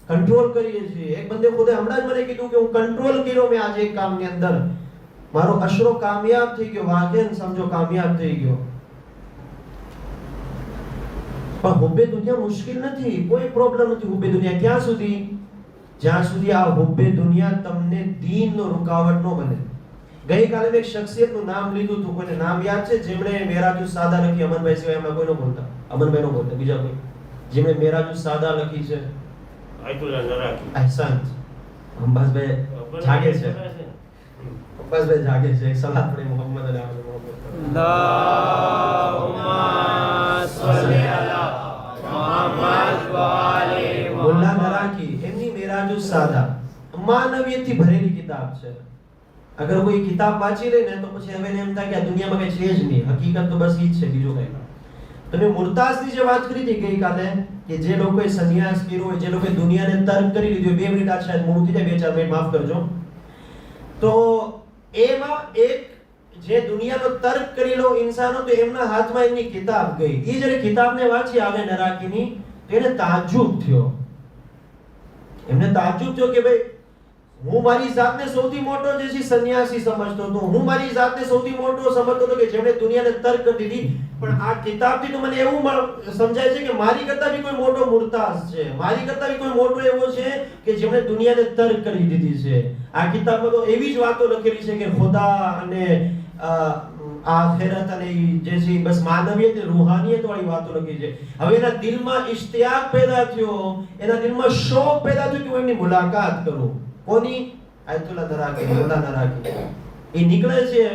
કંટ્રોલ કરીએ છીએ. એક બંદે ખુદે હમણાં જ મને કીધું કે હું કંટ્રોલ કર્યો મેં આજે એક કામની અંદર, મારો અશરો કામયાબ થઈ ગયો, વાકેન સમજો કામયાબ થઈ ગયો. પણ હુબ્બે દુનિયા મુશ્કેલ નથી, કોઈ પ્રોબ્લેમ નથી હુબ્બે દુનિયા. ક્યાં સુધી? જ્યાં સુધી આ હુબ્બે દુનિયા તમને દીનનો રૂકાવટ ન બને. ગઈકાલે મેં એક શખ્સિયતનું નામ લીધું હતું, કોઈને નામ યાદ છે જેમણે મેરાજુસ સાદા લખી? અમનભાઈ સિવાય એમાં કોઈ ન બોલતા, અમનભાઈ નો બોલતા, બીજા કોઈ જેમણે મેરાજુસ સાદા લખી છે? આયતુલ્લાહ ઝરાકી. અહેસાન. અંબાસભાઈ જાગે છે. બસ ભાઈ જાગે છે. એક સલાત પડી મોહમ્મદ અને આલે મોહમ્મદ. અલ્લાહુમ્મા સલ્લી અલા મુહમ્મદ વ આલે મુલ્લા મુહમ્મદ. નરાકી એમની મેરાજુ સાદા માનવીયતથી ભરેલી કિતાબ છે. અગર કોઈ કિતાબ વાંચી લે ને તો પછી હવે એને એમ થાય કે આ દુનિયામાં કઈ છે જ નહીં. હકીકત તો બસ ઈ જ છે, બીજું કઈ નહીં. તમે મુર્તાઝની જે વાત કરી હતી ગઈકાલે કે જે લોકોએ સંન્યાસ કર્યો હોય, જે લોકોએ દુનિયાને તર્ક કરી લીધો, 2 મિનિટ આ શાયદ મોડું થઈ જાય, 2-4 મિનિટ માફ કરજો. તો એમાં એક જે દુનિયાનો તર્ક કરી લો ઇન્સાનો, તો એમના હાથમાં એમની કિતાબ ગઈ. એ જ્યારે કિતાબને વાંચી આવે નરાકીની, તો એને તાજ્જુબ થયો. એમને તાજ્જુબ થયો કે ભાઈ હું મારી જાતને સૌથી મોટો જે છે સંન્યાસી સમજતો હતો, હું મારી જાતને સૌથી મોટો સમજતો હતો કે જેમણે દુનિયાને તર્ક કરી દીધી, પણ આ કિતાબથી તો મને એવું સમજાય છે કે મારી કરતા બી કોઈ મોટો મુર્તાઝ છે, મારી કરતા બી કોઈ મોટો એવો છે કે જેમણે દુનિયાને તર્ક કરી દીધી છે. આ કિતાબમાં તો એવી જ વાતો લખેલી છે કે ખુદા અને આખિરત અને જે છે બસ માનવીયત અને રૂહાનિયત વાળી વાતો લખી છે. હવે એના દિલમાં ઇશ્તિયાક પેદા થયો, એના દિલમાં શોખ પેદા થયો કે હું એમની મુલાકાત કરું. કોની? આયતુલ્લા નરાકી, મુલ્લા નરાકી. એ નીકળે છે.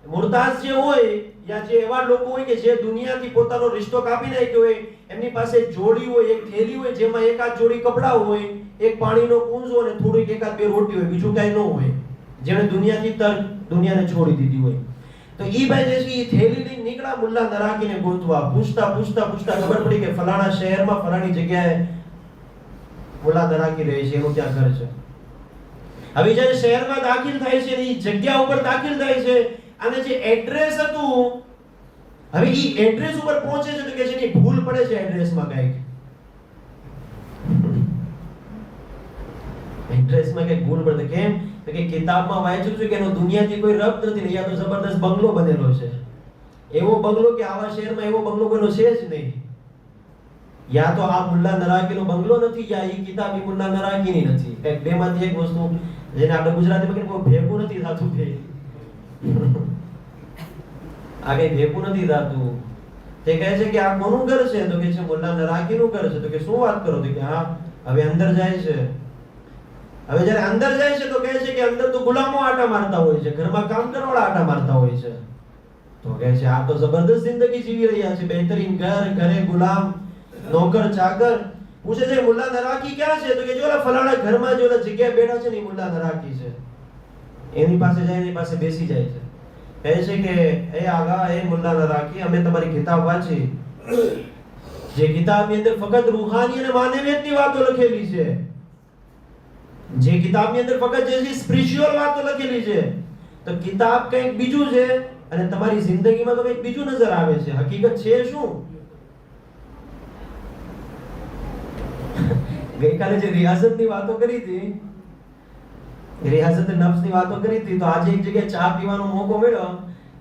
મુર્તાઝ જે હોય યા જે એવા લોકો હોય કે જે દુનિયાથી પોતાનો રિશ્તો કાપી નાખ્યો હોય, એમની પાસે જોડી હોય, એક થેલી હોય જેમાં એકાદ જોડી કપડાં હોય, એક પાણીનો કુંજો અને થોડીક એકાદ 2 રોટી હોય, બીજું કાંઈ ન હોય, જેણે દુનિયાથી દુનિયાને છોડી દીધી હોય. તો ઈ ભાઈ જે છે ઈ થેલી લઈને નીકળ્યા મુલ્લા નરાકીને ગોતવા. પૂછતા ખબર પડી કે ફલાણા શહેરમાં ફલાણી જગ્યાએ મુલ્લા નરાકી રહે છે, એનું ત્યાં ઘર છે. હવે જ્યારે શહેરમાં દાખલ થાય છે, એ જગ્યા ઉપર દાખલ થાય છે, અને જે એડ્રેસ હતું, હવે ઈ એડ્રેસ ઉપર પહોંચે છે તો કે છે ની ભૂલ પડે છે એડ્રેસમાં કંઈક. એડ્રેસમાં કંઈક ભૂલ પડે. કેમ? તો કે કિતાબમાં વાંચ્યું છે કે એનો દુનિયાથી કોઈ રબ નથી, યા તો જબરદસ્ત બંગલો બનેલો છે. એવો બંગલો કે આવા શહેરમાં એવો બંગલો કોઈનો છે જ નહીં. યા તો આ મુલ્લા નરાકીનો બંગલો નથી, યા ઈ કિતાબ ઈ મુલ્લા નરાકીની નથી. કંઈક બેમાંથી એક વસ્તુ, જેને આપણે ગુજરાતીમાં કહીએ કોઈ ભેગું નથી થાતું. કે આ કઈ ભેગું નથી થાતું. તે કહે છે કે આ કોનું ઘર છે? તો કે છે મુલ્લા નરાકીનું ઘર છે. તો કે શું વાત કરો? તો કે હા, હવે અંદર જાય છે. હવે જ્યારે અંદર જાય છે તો કહે છે કે અંદર તો ગુલામો આટા મારતા હોય છે, ઘરમાં કામ કરવાવાળા આટા મારતા હોય છે. તો કહે છે આ તો જબરદસ્ત જિંદગી જીવી રહ્યા છે, બહેતરીન ઘર, ઘરે ગુલામ, નોકર ચાકર. પૂછે છે મુલ્લા નરાકી ક્યાં છે? તો કે જો ઓલા ફલાણા ઘરમાં જો ઓલા જગ્યાએ બેઠા છે ને, મુલ્લા નરાકી છે. એની પાસે જાય, એની પાસે બેસી જાય છે. કહે છે કે એ આગા, એ મુલ્લા નરાકી, અમે તમારી કિતાબ વાંચી. જે કિતાબની અંદર ફક્ત રૂહાની અને માનવીયતની વાતો લખેલી છે, જે કિતાબની અંદર ફક્ત જે છે સ્પિરિચ્યુઅલ વાતો લખેલી છે. તો કિતાબ કંઈક બીજું છે અને તમારી જિંદગીમાં તો કંઈક બીજું નજર આવે છે. હકીકત છે શું? ગઈકાલે જે રિયાઝતની વાતો કરી હતી, રિયાઝત નફ્સની વાતો કરી હતી, તો આજે એક જગ્યાએ ચા પીવાનો મોકો મળ્યો.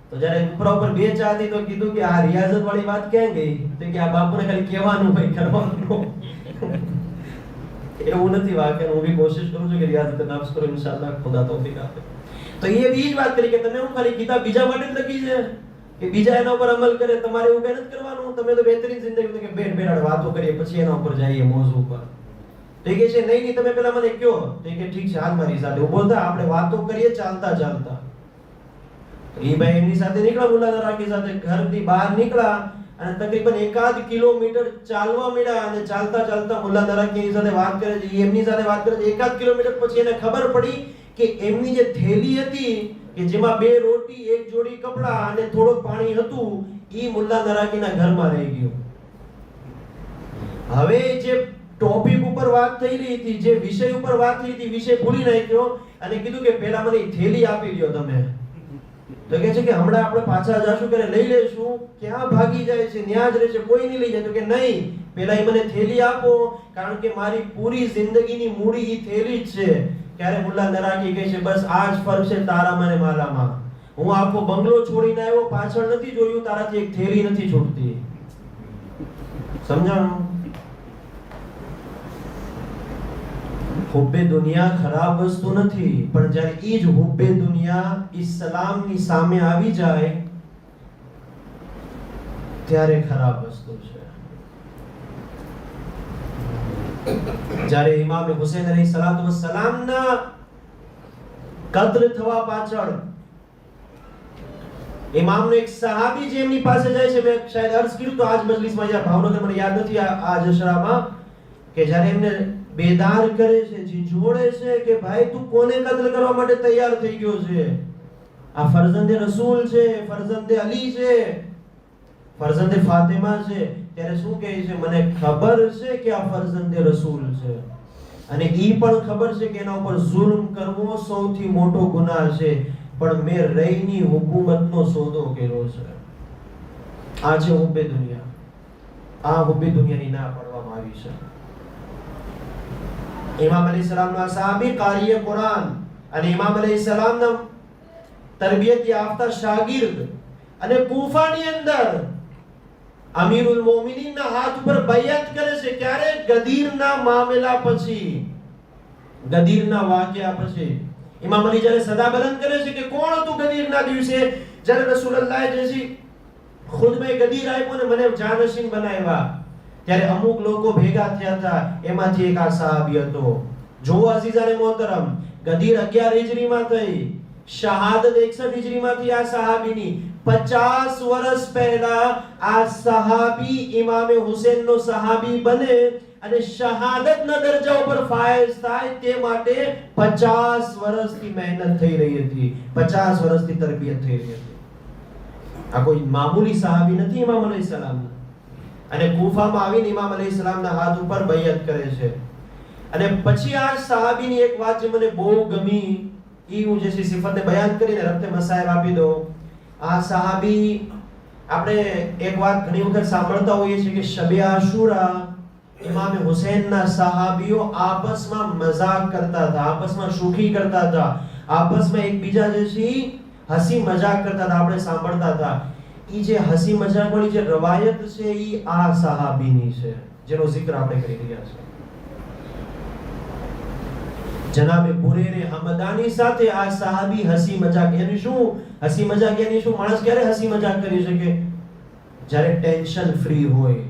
તો જ્યારે ઉપર 2 ચા હતી તો કીધું કે આ રિયાઝત વાળી વાત ક્યાં ગઈ? તો કે આ બાપુને ખાલી કહેવાનું ભાઈ, કરવાનું એવું નથી. વાકે હું બી કોશિશ કરું છું કે રિયાઝત નફ્સ કરું, ઇન્શાઅલ્લાહ ખુદા તૌફીક આપે. તો એ બી જ વાત કરી કે તમે હું ખાલી કિતાબ બીજા માટે જ લખી છે કે બીજા એના ઉપર અમલ કરે? તમારે એવું કઈ નથી કરવાનું. તમે તો બહેતરીન જિંદગી કે બેઠ વાતો કરીએ, પછી એના ઉપર જઈએ મોઝ ઉપર. તો એ કહે છે નહીં, તમે પેલા મને કહો. તો એ કે ઠીક છે, હાલ મારી સાથે ઉભો થા, આપણે વાતો કરીએ ચાલતા. એ ભાઈ એમની સાથે નીકળ્યા, મુલ્લા નરાકી સાથે ઘરની બહાર નીકળ્યા અને તકરીબન 1 કિલોમીટર ચાલવા મળ્યા. અને ચાલતા મુલ્લા નરાકી એની સાથે વાત કરે છે, એમની સાથે વાત કરે છે. 1 કિલોમીટર પછી એને ખબર પડી કે એમની જે થેલી હતી કે જેમાં 2 રોટી, 1 જોડી કપડા અને થોડું પાણી હતું, એ મુલ્લા નરાકીના ઘરમાં રહી ગયું. હવે જે ટોપિક ઉપર વાત થઈ રહી હતી, જે વિષય ઉપર વાત થઈ હતી, વિષય ભૂલી નાખ્યો અને કીધું કે પહેલા મને થેલી આપી દો તમે. તો કહે છે કે હમણાં આપણે પાછા જાશું, કે લઈ લેશું. ક્યાં ભાગી જાય છે? ન્યા જ રહે છે, કોઈ નહીં લઈ જાય. તો કે નહીં, પહેલા મને થેલી આપો, કારણ કે મારી પૂરી જિંદગીની મૂડી ઈ થેલી જ છે. ત્યારે મુલ્લા નરાકી કહે છે બસ આ જ ફરક છે તારામાં અને મારામાં. હું આખો બંગલો છોડીને આવ્યો, પાછળ નથી જોયું, તારાથી એક થેલી નથી છૂટતી. સમજાણું? હુબ્બે દુનિયા ખરાબ વસ્તુ નથી, પણ જ્યારે ઈ જ હુબ્બે દુનિયા ઇસ્લામની સામે આવી જાય ત્યારે ખરાબ વસ્તુ છે. જ્યારે ઇમામ હુસૈન અલૈહિસ્સલામ ના કત્લ થવા પાછળ ઇમામનો એક સહાબી જે એમની પાસે જાય છે, મેં શાયદ અર્ઝ કર્યું તો આજ મજલિસમાં યા ભાવનગર મને યાદ નથી આ જશરામાં, કે જ્યારે એમને બેદાર કરે છે, જોડે છે કે ભાઈ તું કોને કત્લ કરવા માટે તૈયાર થઈ ગયો છે? આ ફરઝંદે રસૂલ છે, ફરઝંદે અલી છે, ફરઝંદે ફાતિમા છે. ત્યારે શું કહે છે? મને ખબર છે કે આ ફરઝંદે રસૂલ છે અને ઈ પણ ખબર છે કે એના ઉપર જુલ્મ કરવો સૌથી મોટો ગુનાહ છે, પણ મેં રઈની હુકુમતનો સોદો કર્યો છે. આ છે હુબ્બે દુનિયા. આ હુબ્બે દુનિયાની ના પાડવામાં આવી છે. ઇમામ અલૈહિસ્સલામના સહાબી કારીએ કુરાન અને ઇમામ અલૈહિસ્સલામના તરબિયત યાફતા શાગિર્દ અને કૂફાની અંદર અમીરુલ મોમિનીનના હાથ ઉપર બૈઅત કરે છે. ક્યારે? ગદીરના મામલા પછી, ગદીરના વાકયા પછી. ઇમામ અલી જ્યારે સદા બલંદ કરે છે કે કોણ હતું ગદીરના દિવસે, જ્યારે રસૂલુલ્લાહ જેસી ખુદમાં ગદીર આપ્યો ને મને જાનશીન બનાવ્યા, ત્યારે અમુક લોકો ભેગા થયા હતા. એમાંથી એક આ સહાબી હતો. જો અઝીઝાને મોહતરમ, ગદીર 11 હિજરીમાં થઈ, શહાદત 61 હિજરીમાં થઈ. આ સહાબીની 50 વર્ષ પહેલા આ સહાબી ઇમામે હુસૈનનો સહાબી બને અને શહાદતના દરજા ઉપર ફાયઝ થાય, તે માટે 50 વર્ષથી મહેનત થઈ રહી હતી, 50 વર્ષથી તરબિયત થઈ રહી હતી. આ કોઈ મામૂલી સહાબી નથી ઇમામ અલૈહિસ્સલામ. અને કૂફામાં આવીને ઇમામ અલૈહિસ્સલામના હાથ ઉપર બૈઅત કરે છે. અને પછી આ સહાબીની એક વાત જે મને બહુ ગમી, ઈ હું જે સિફતને બયાન કરીને રબ્તે મસાઇલ આપી દઉં. આ સહાબી, આપણે એક વાત ઘણી વખત સાંભળતા હોઈએ છીએ કે શબે આશુરા ઇમામ હુસૈનના સહાબીઓ આપસમાં મજાક કરતા હતા, આપસમાં શુખી કરતા હતા, આપસમાં એકબીજા જે છે હસી મજાક કરતા હતા, આપણે સાંભળતા હતા. ઈ જે હસી મજાક વાળી જે રવાયત છે ઈ આ સહાબીની છે જેનો zikr આપણે કરી રહ્યા છે. જનાબે બુરેરે હમદાની સાથે આ સહાબી હસી મજાક, એની શું હસી મજાક, એની શું? માણસ ક્યારે હસી મજાક કરી શકે? જ્યારે ટેન્શન ફ્રી હોય,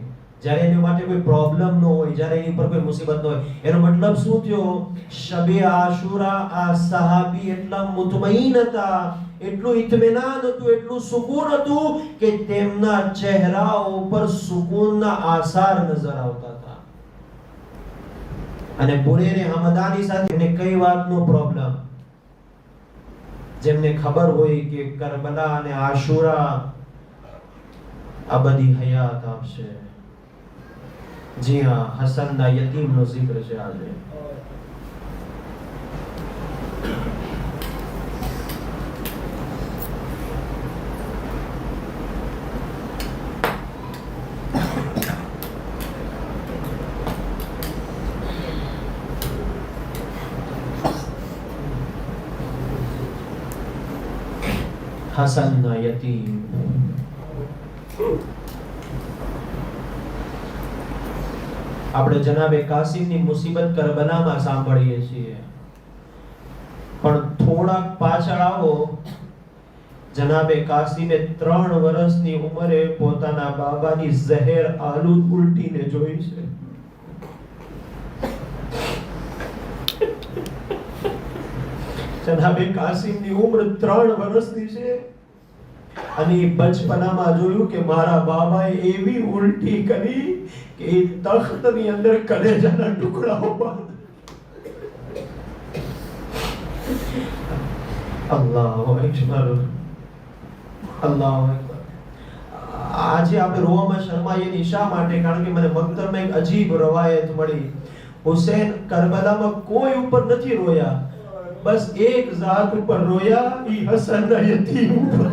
જ્યારે એની માટે કોઈ પ્રોબ્લેમ ન હોય, જ્યારે એની પર કોઈ મુસીબત ન હોય. એનો મતલબ શું થયો? શબે આશુરા આ સહાબી એટલા મુતમઈન હતા, એટલું ઇત્મીનાન હતું, એટલું સુકૂન હતું કે તેમના ચહેરા ઉપર સુકૂનના આસાર નજર આવતા હતા. અને બુરેરે હમદાની સાથે એને કઈ વાતનો પ્રોબ્લેમ? જેમને ખબર હોય કે કરબલા અને આશુરા અબદી હયાત આપશે. જી હા, હસનના યતીમનો zikr છે આજે. હસનના યતીમ. આપણે જનાબે કાસિમની મુસીબત કરબલામાં સાંભળીએ છીએ, પણ થોડાક પાછળ આવો. જનાબે કાસિમે 3 વર્ષની ઉંમરે પોતાના બાબાની ઝહેર આલુદ ઉલટીને જોઈ છે. જનાબે કાસિમની ઉંમર 3 વર્ષની છે અને બચપનામાં જોયું કે મારા બાબાએ એવી ઉલટી કરી કે એ તખ્તની અંદર કલેજાના ટુકડાઓ પણ. અલ્લાહુ અકબર, અલ્લાહુ અકબર. આજે આપણે રોવામાં શરમાઈએ ની શા માટે? કારણ કે મને મક્તબમાં એક અજીબ રવાયત મળી. હુસૈન કરબલામાં કોઈ ઉપર નથી રોયા, બસ એક ઝાત ઉપર રોયા, ઈ હસનના યતીમ ઉપર.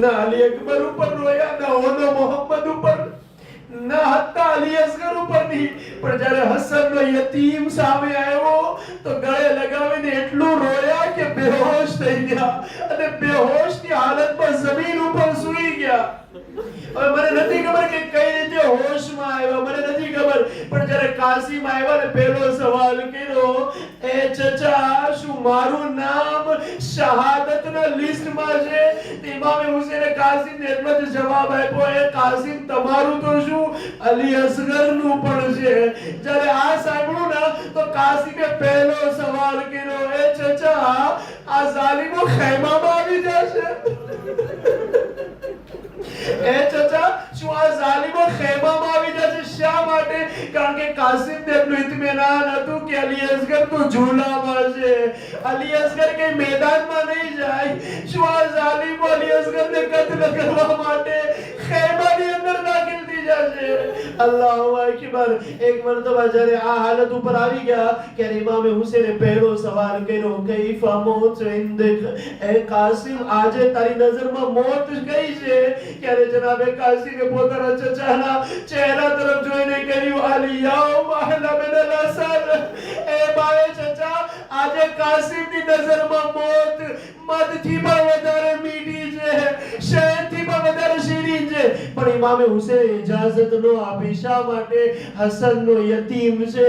ના અલી અકબર ઉપર રોયા, ના ઓનો મોહમ્મદ ઉપર, ના હત્તા અલી અસગર ઉપર નહીં, પણ જ્યારે હસનનો યતીમ સામે આવ્યો તો ગળે લગાવીને એટલું રોયા કે બેહોશ થઈ ગયા અને બેહોશની હાલતમાં જમીન ઉપર સૂઈ ગયા. હવે મને નથી ખબર કે કઈ રીતે હોશમાં આવ્યા, મને નથી ખબર, પણ જ્યારે કાસિમ આવ્યા ને પહેલો સવાલ કર્યો, એ ચચા શું મારું નામ શહાદતના લિસ્ટમાં છે? ઇમામે હુસૈને કાસિમને એટલો જ જવાબ આપ્યો, એ કાસિમ તમારું તો શું, અલી અસગરનું પણ છે. જ્યારે આ સાંભળ્યું ને તો કાસિમે પહેલો સવાલ કર્યો, એ ચચા આ ઝાલિમો ખૈમામાં આવી જશે? એ ચચા શું આ ઝાલિમો ખૈમામાં આવી જશે? શા માટે? કારણ કે કાસિમને એટલું ઇત્મીનાન હતું કે અલી અસગર તો ઝૂલામાં છે, અલી અસગર કે મેદાનમાં નહીં જાય. શું આ ઝાલિમો અલી અસગરને કત્લ કરવા માટે ખૈમાની અંદર દાખલ થઈ જશે? અલ્લાહુ અકબર. એક મરતબા જ્યારે આ હાલત ઉપર આવી ગયા કે ઇમામે હુસૈને પહેલો સવાલ કર્યો, કૈફા મોત ઇન્દક, એ કાસિમ આજે તારી નજરમાં મોત કઈ છે? ત્યારે જનાબે કાસિમે પોતાના ચચાના ચહેરા તરફ જોઈને કહ્યું, અલી યૌમ અહલા મિન અલ અસદ, એ મારે ચચા આજે કાસિમની નજરમાં મોત મધથી પણ વધારે મીઠી છે, શહેદથી પણ વધારે શીરીન છે. પણ ઇમામે હુસૈન ઇજાઝત નો આપી. શા માટે? હસનનો યતીમ છે,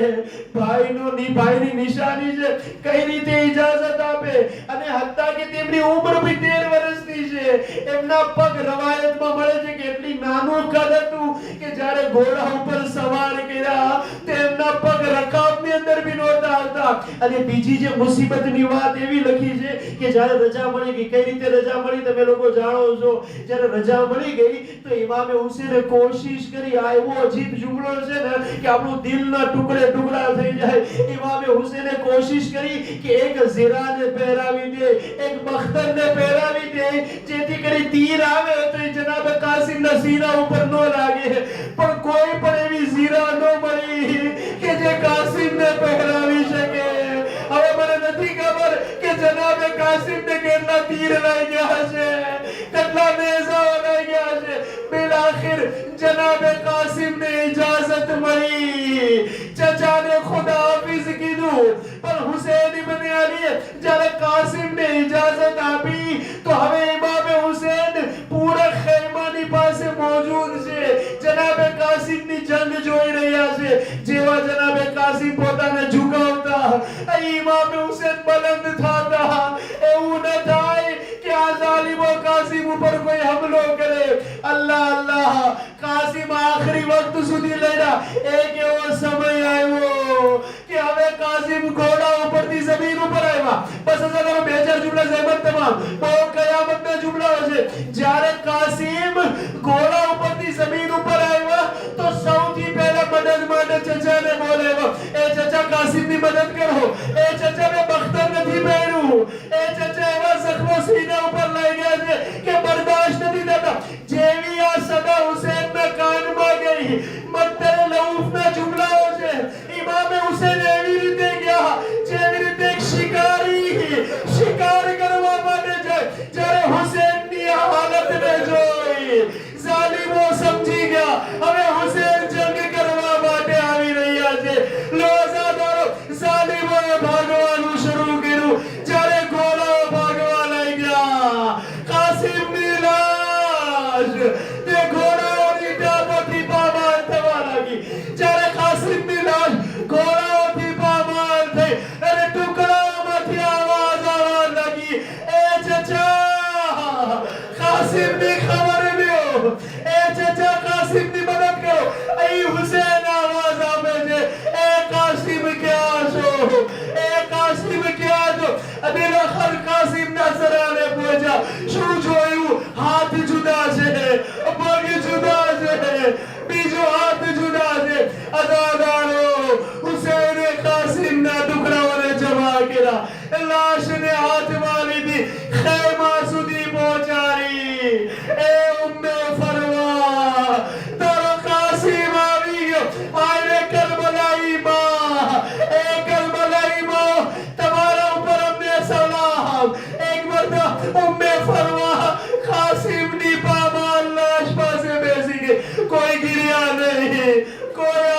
ભાઈની નિશાની છે, કઈ રીતે ઇજાઝત આપે? અને હત્તા કે તેમની ઉંમર ભી 13 વર્ષની છે. એમના પગ રવાયતમાં મળે છે કે એટલી નાનું કદ હતું કે જ્યારે ઘોડા ઉપર સવાર કર્યા તેમના પગ રકાબની અંદર ભી નહોતા આવતા. અને બીજી જે મુસીબતની વાત એવી લખી છે કે જ્યારે રજા મળી ગઈ, કઈ રીતે રજા મળી તમે લોકો જાણો છો. જ્યારે રજા મળી ગઈ તો ઇમામે હુસૈને કોશિશ કરી, આ એવો અજીબ જુમલો છે ને કે આપણું દિલના ટુકડે ટુકડા થઈ જાય. ઇમામે હુસૈને કોશિશ કરી કે એક ઝીરાને પહેરાવી દે, એક બખ્તરને પહેરાવી દે, જેથી કરી તીર આવે તો એ જનાબ કાસિમના સીના ઉપર ન લાગે. પણ કોઈ પણ એવી ઝીરા ન મળી કે જે કાસિમને પહેરાવી શકે. હવે મને નથી ખબર કે જનાબે કાસિમને કેટલા તીર લાગ્યા હશે, કેટલા નેઝાઓ લાગ્યા હશે. બિલાખિર જનાબે કાસિમને ઇજાઝત મળી, ચચાને ખુદા હાફિઝ કીધું. પણ હુસૈન ઇબ્ન અલી જ્યારે કાસિમને ઇજાઝત આપી તો હવે ઇમામે હુસૈન પૂરા ખૈમાની પાસે મોજૂદ છે, જનાબે કાસિમની જંગ જોઈ રહ્યા છે. જેવા જનાબે કાસિમ પોતાને ઝુકાવતા ઇમામે હુસૈન બલંદ થતા. એવું ન થાય કે આ ઝાલિમો કાસિમ ઉપર કોઈ હુમલો કરે. અલ્લાહ અલ્લાહ, કાસિમ આખરી વખત સુધી લડ્યા. એક એવો સમય આવ્યો કે હવે કાસિમ ઘોડા ઉપરથી જમીન ઉપર આવ્યા. બસ હજારો 2000 જુમલા જહેમત તમામ બહુ કયામતના જુમલાઓ છે. જ્યારે કાસિમ ઘોડા ઉપરથી જમીન ઉપર આવ્યા તો સૌથી પહેલા મદદ માટે ચચાને બોલાવ્યો. એ ચચા કાસિમની મદદ કરો. એ ચચા મેં બખ્તર નથી પહેર્યું. એ ચચા એવા જખ્મો સીના ઉપર લઈ ગયા છે કે બર્દાશ્ત નથી થતા. જેવી આ સદા હુસૈનના કાનમાં ગઈ, મત્તર લઉફના જુમલાઓ છે. ઇમામે હુસૈન એવી રીતે ગયા જેવી રીતે એક શિકારી શિકાર કરવા માટે જાય. જ્યારે હુસૈનની આ હાલતને જોઈ ઝાલિમો સમજી ગયા હવે હુસૈન જંગ કરવા માટે આવી રહ્યા છે. લોઝાદારો ઝાલિમોએ ભાગવાનું શરૂ કર્યું. જ્યારે ઘોડાઓ ભાગવા લાગ્યા, કાસિમની લાશ તે ઘોડાઓની ટાપોથી પામાલ થવા લાગી. જ્યારે કાસિમની લાશ ઘોડાઓથી પામાલ થઈ અને ટુકડાઓમાંથી આવાજ આવવા લાગી, એ ચચા કાસિમની ખબર લ્યો, એ ચચા કાસિમની મદદ કરો. અહીં હુસૈન આવાજ આપે છે, એ કાસિમ ક્યાં છો, એ કાસિમ ક્યાં છો? દિલ આખર કાસિમના સરાને પહોંચ્યા. શું જોયું? હાથ જુદા છે, પગ જુદા છે, બીજો હાથ જુદા છે. અદાદારો હુસૈને કાસિમના ટુકડાઓને જમા કર્યા, લાશને હાથમાં લીધી, ખૈમા સુધી પહોંચાડી. એ ઉમ્મે ફરવા, તારો કાસિમ આવી ગયો. આયરે કરબલાઈ માં, એ કરબલાઈ માં, તમારા ઉપર અમને સલામ. એક મરતબા ઉમ્મે ફરવા કાસિમની પામાલ લાશ પાસે બેસી ગઈ. કોઈ ગિર્યા નહીં, કોઈ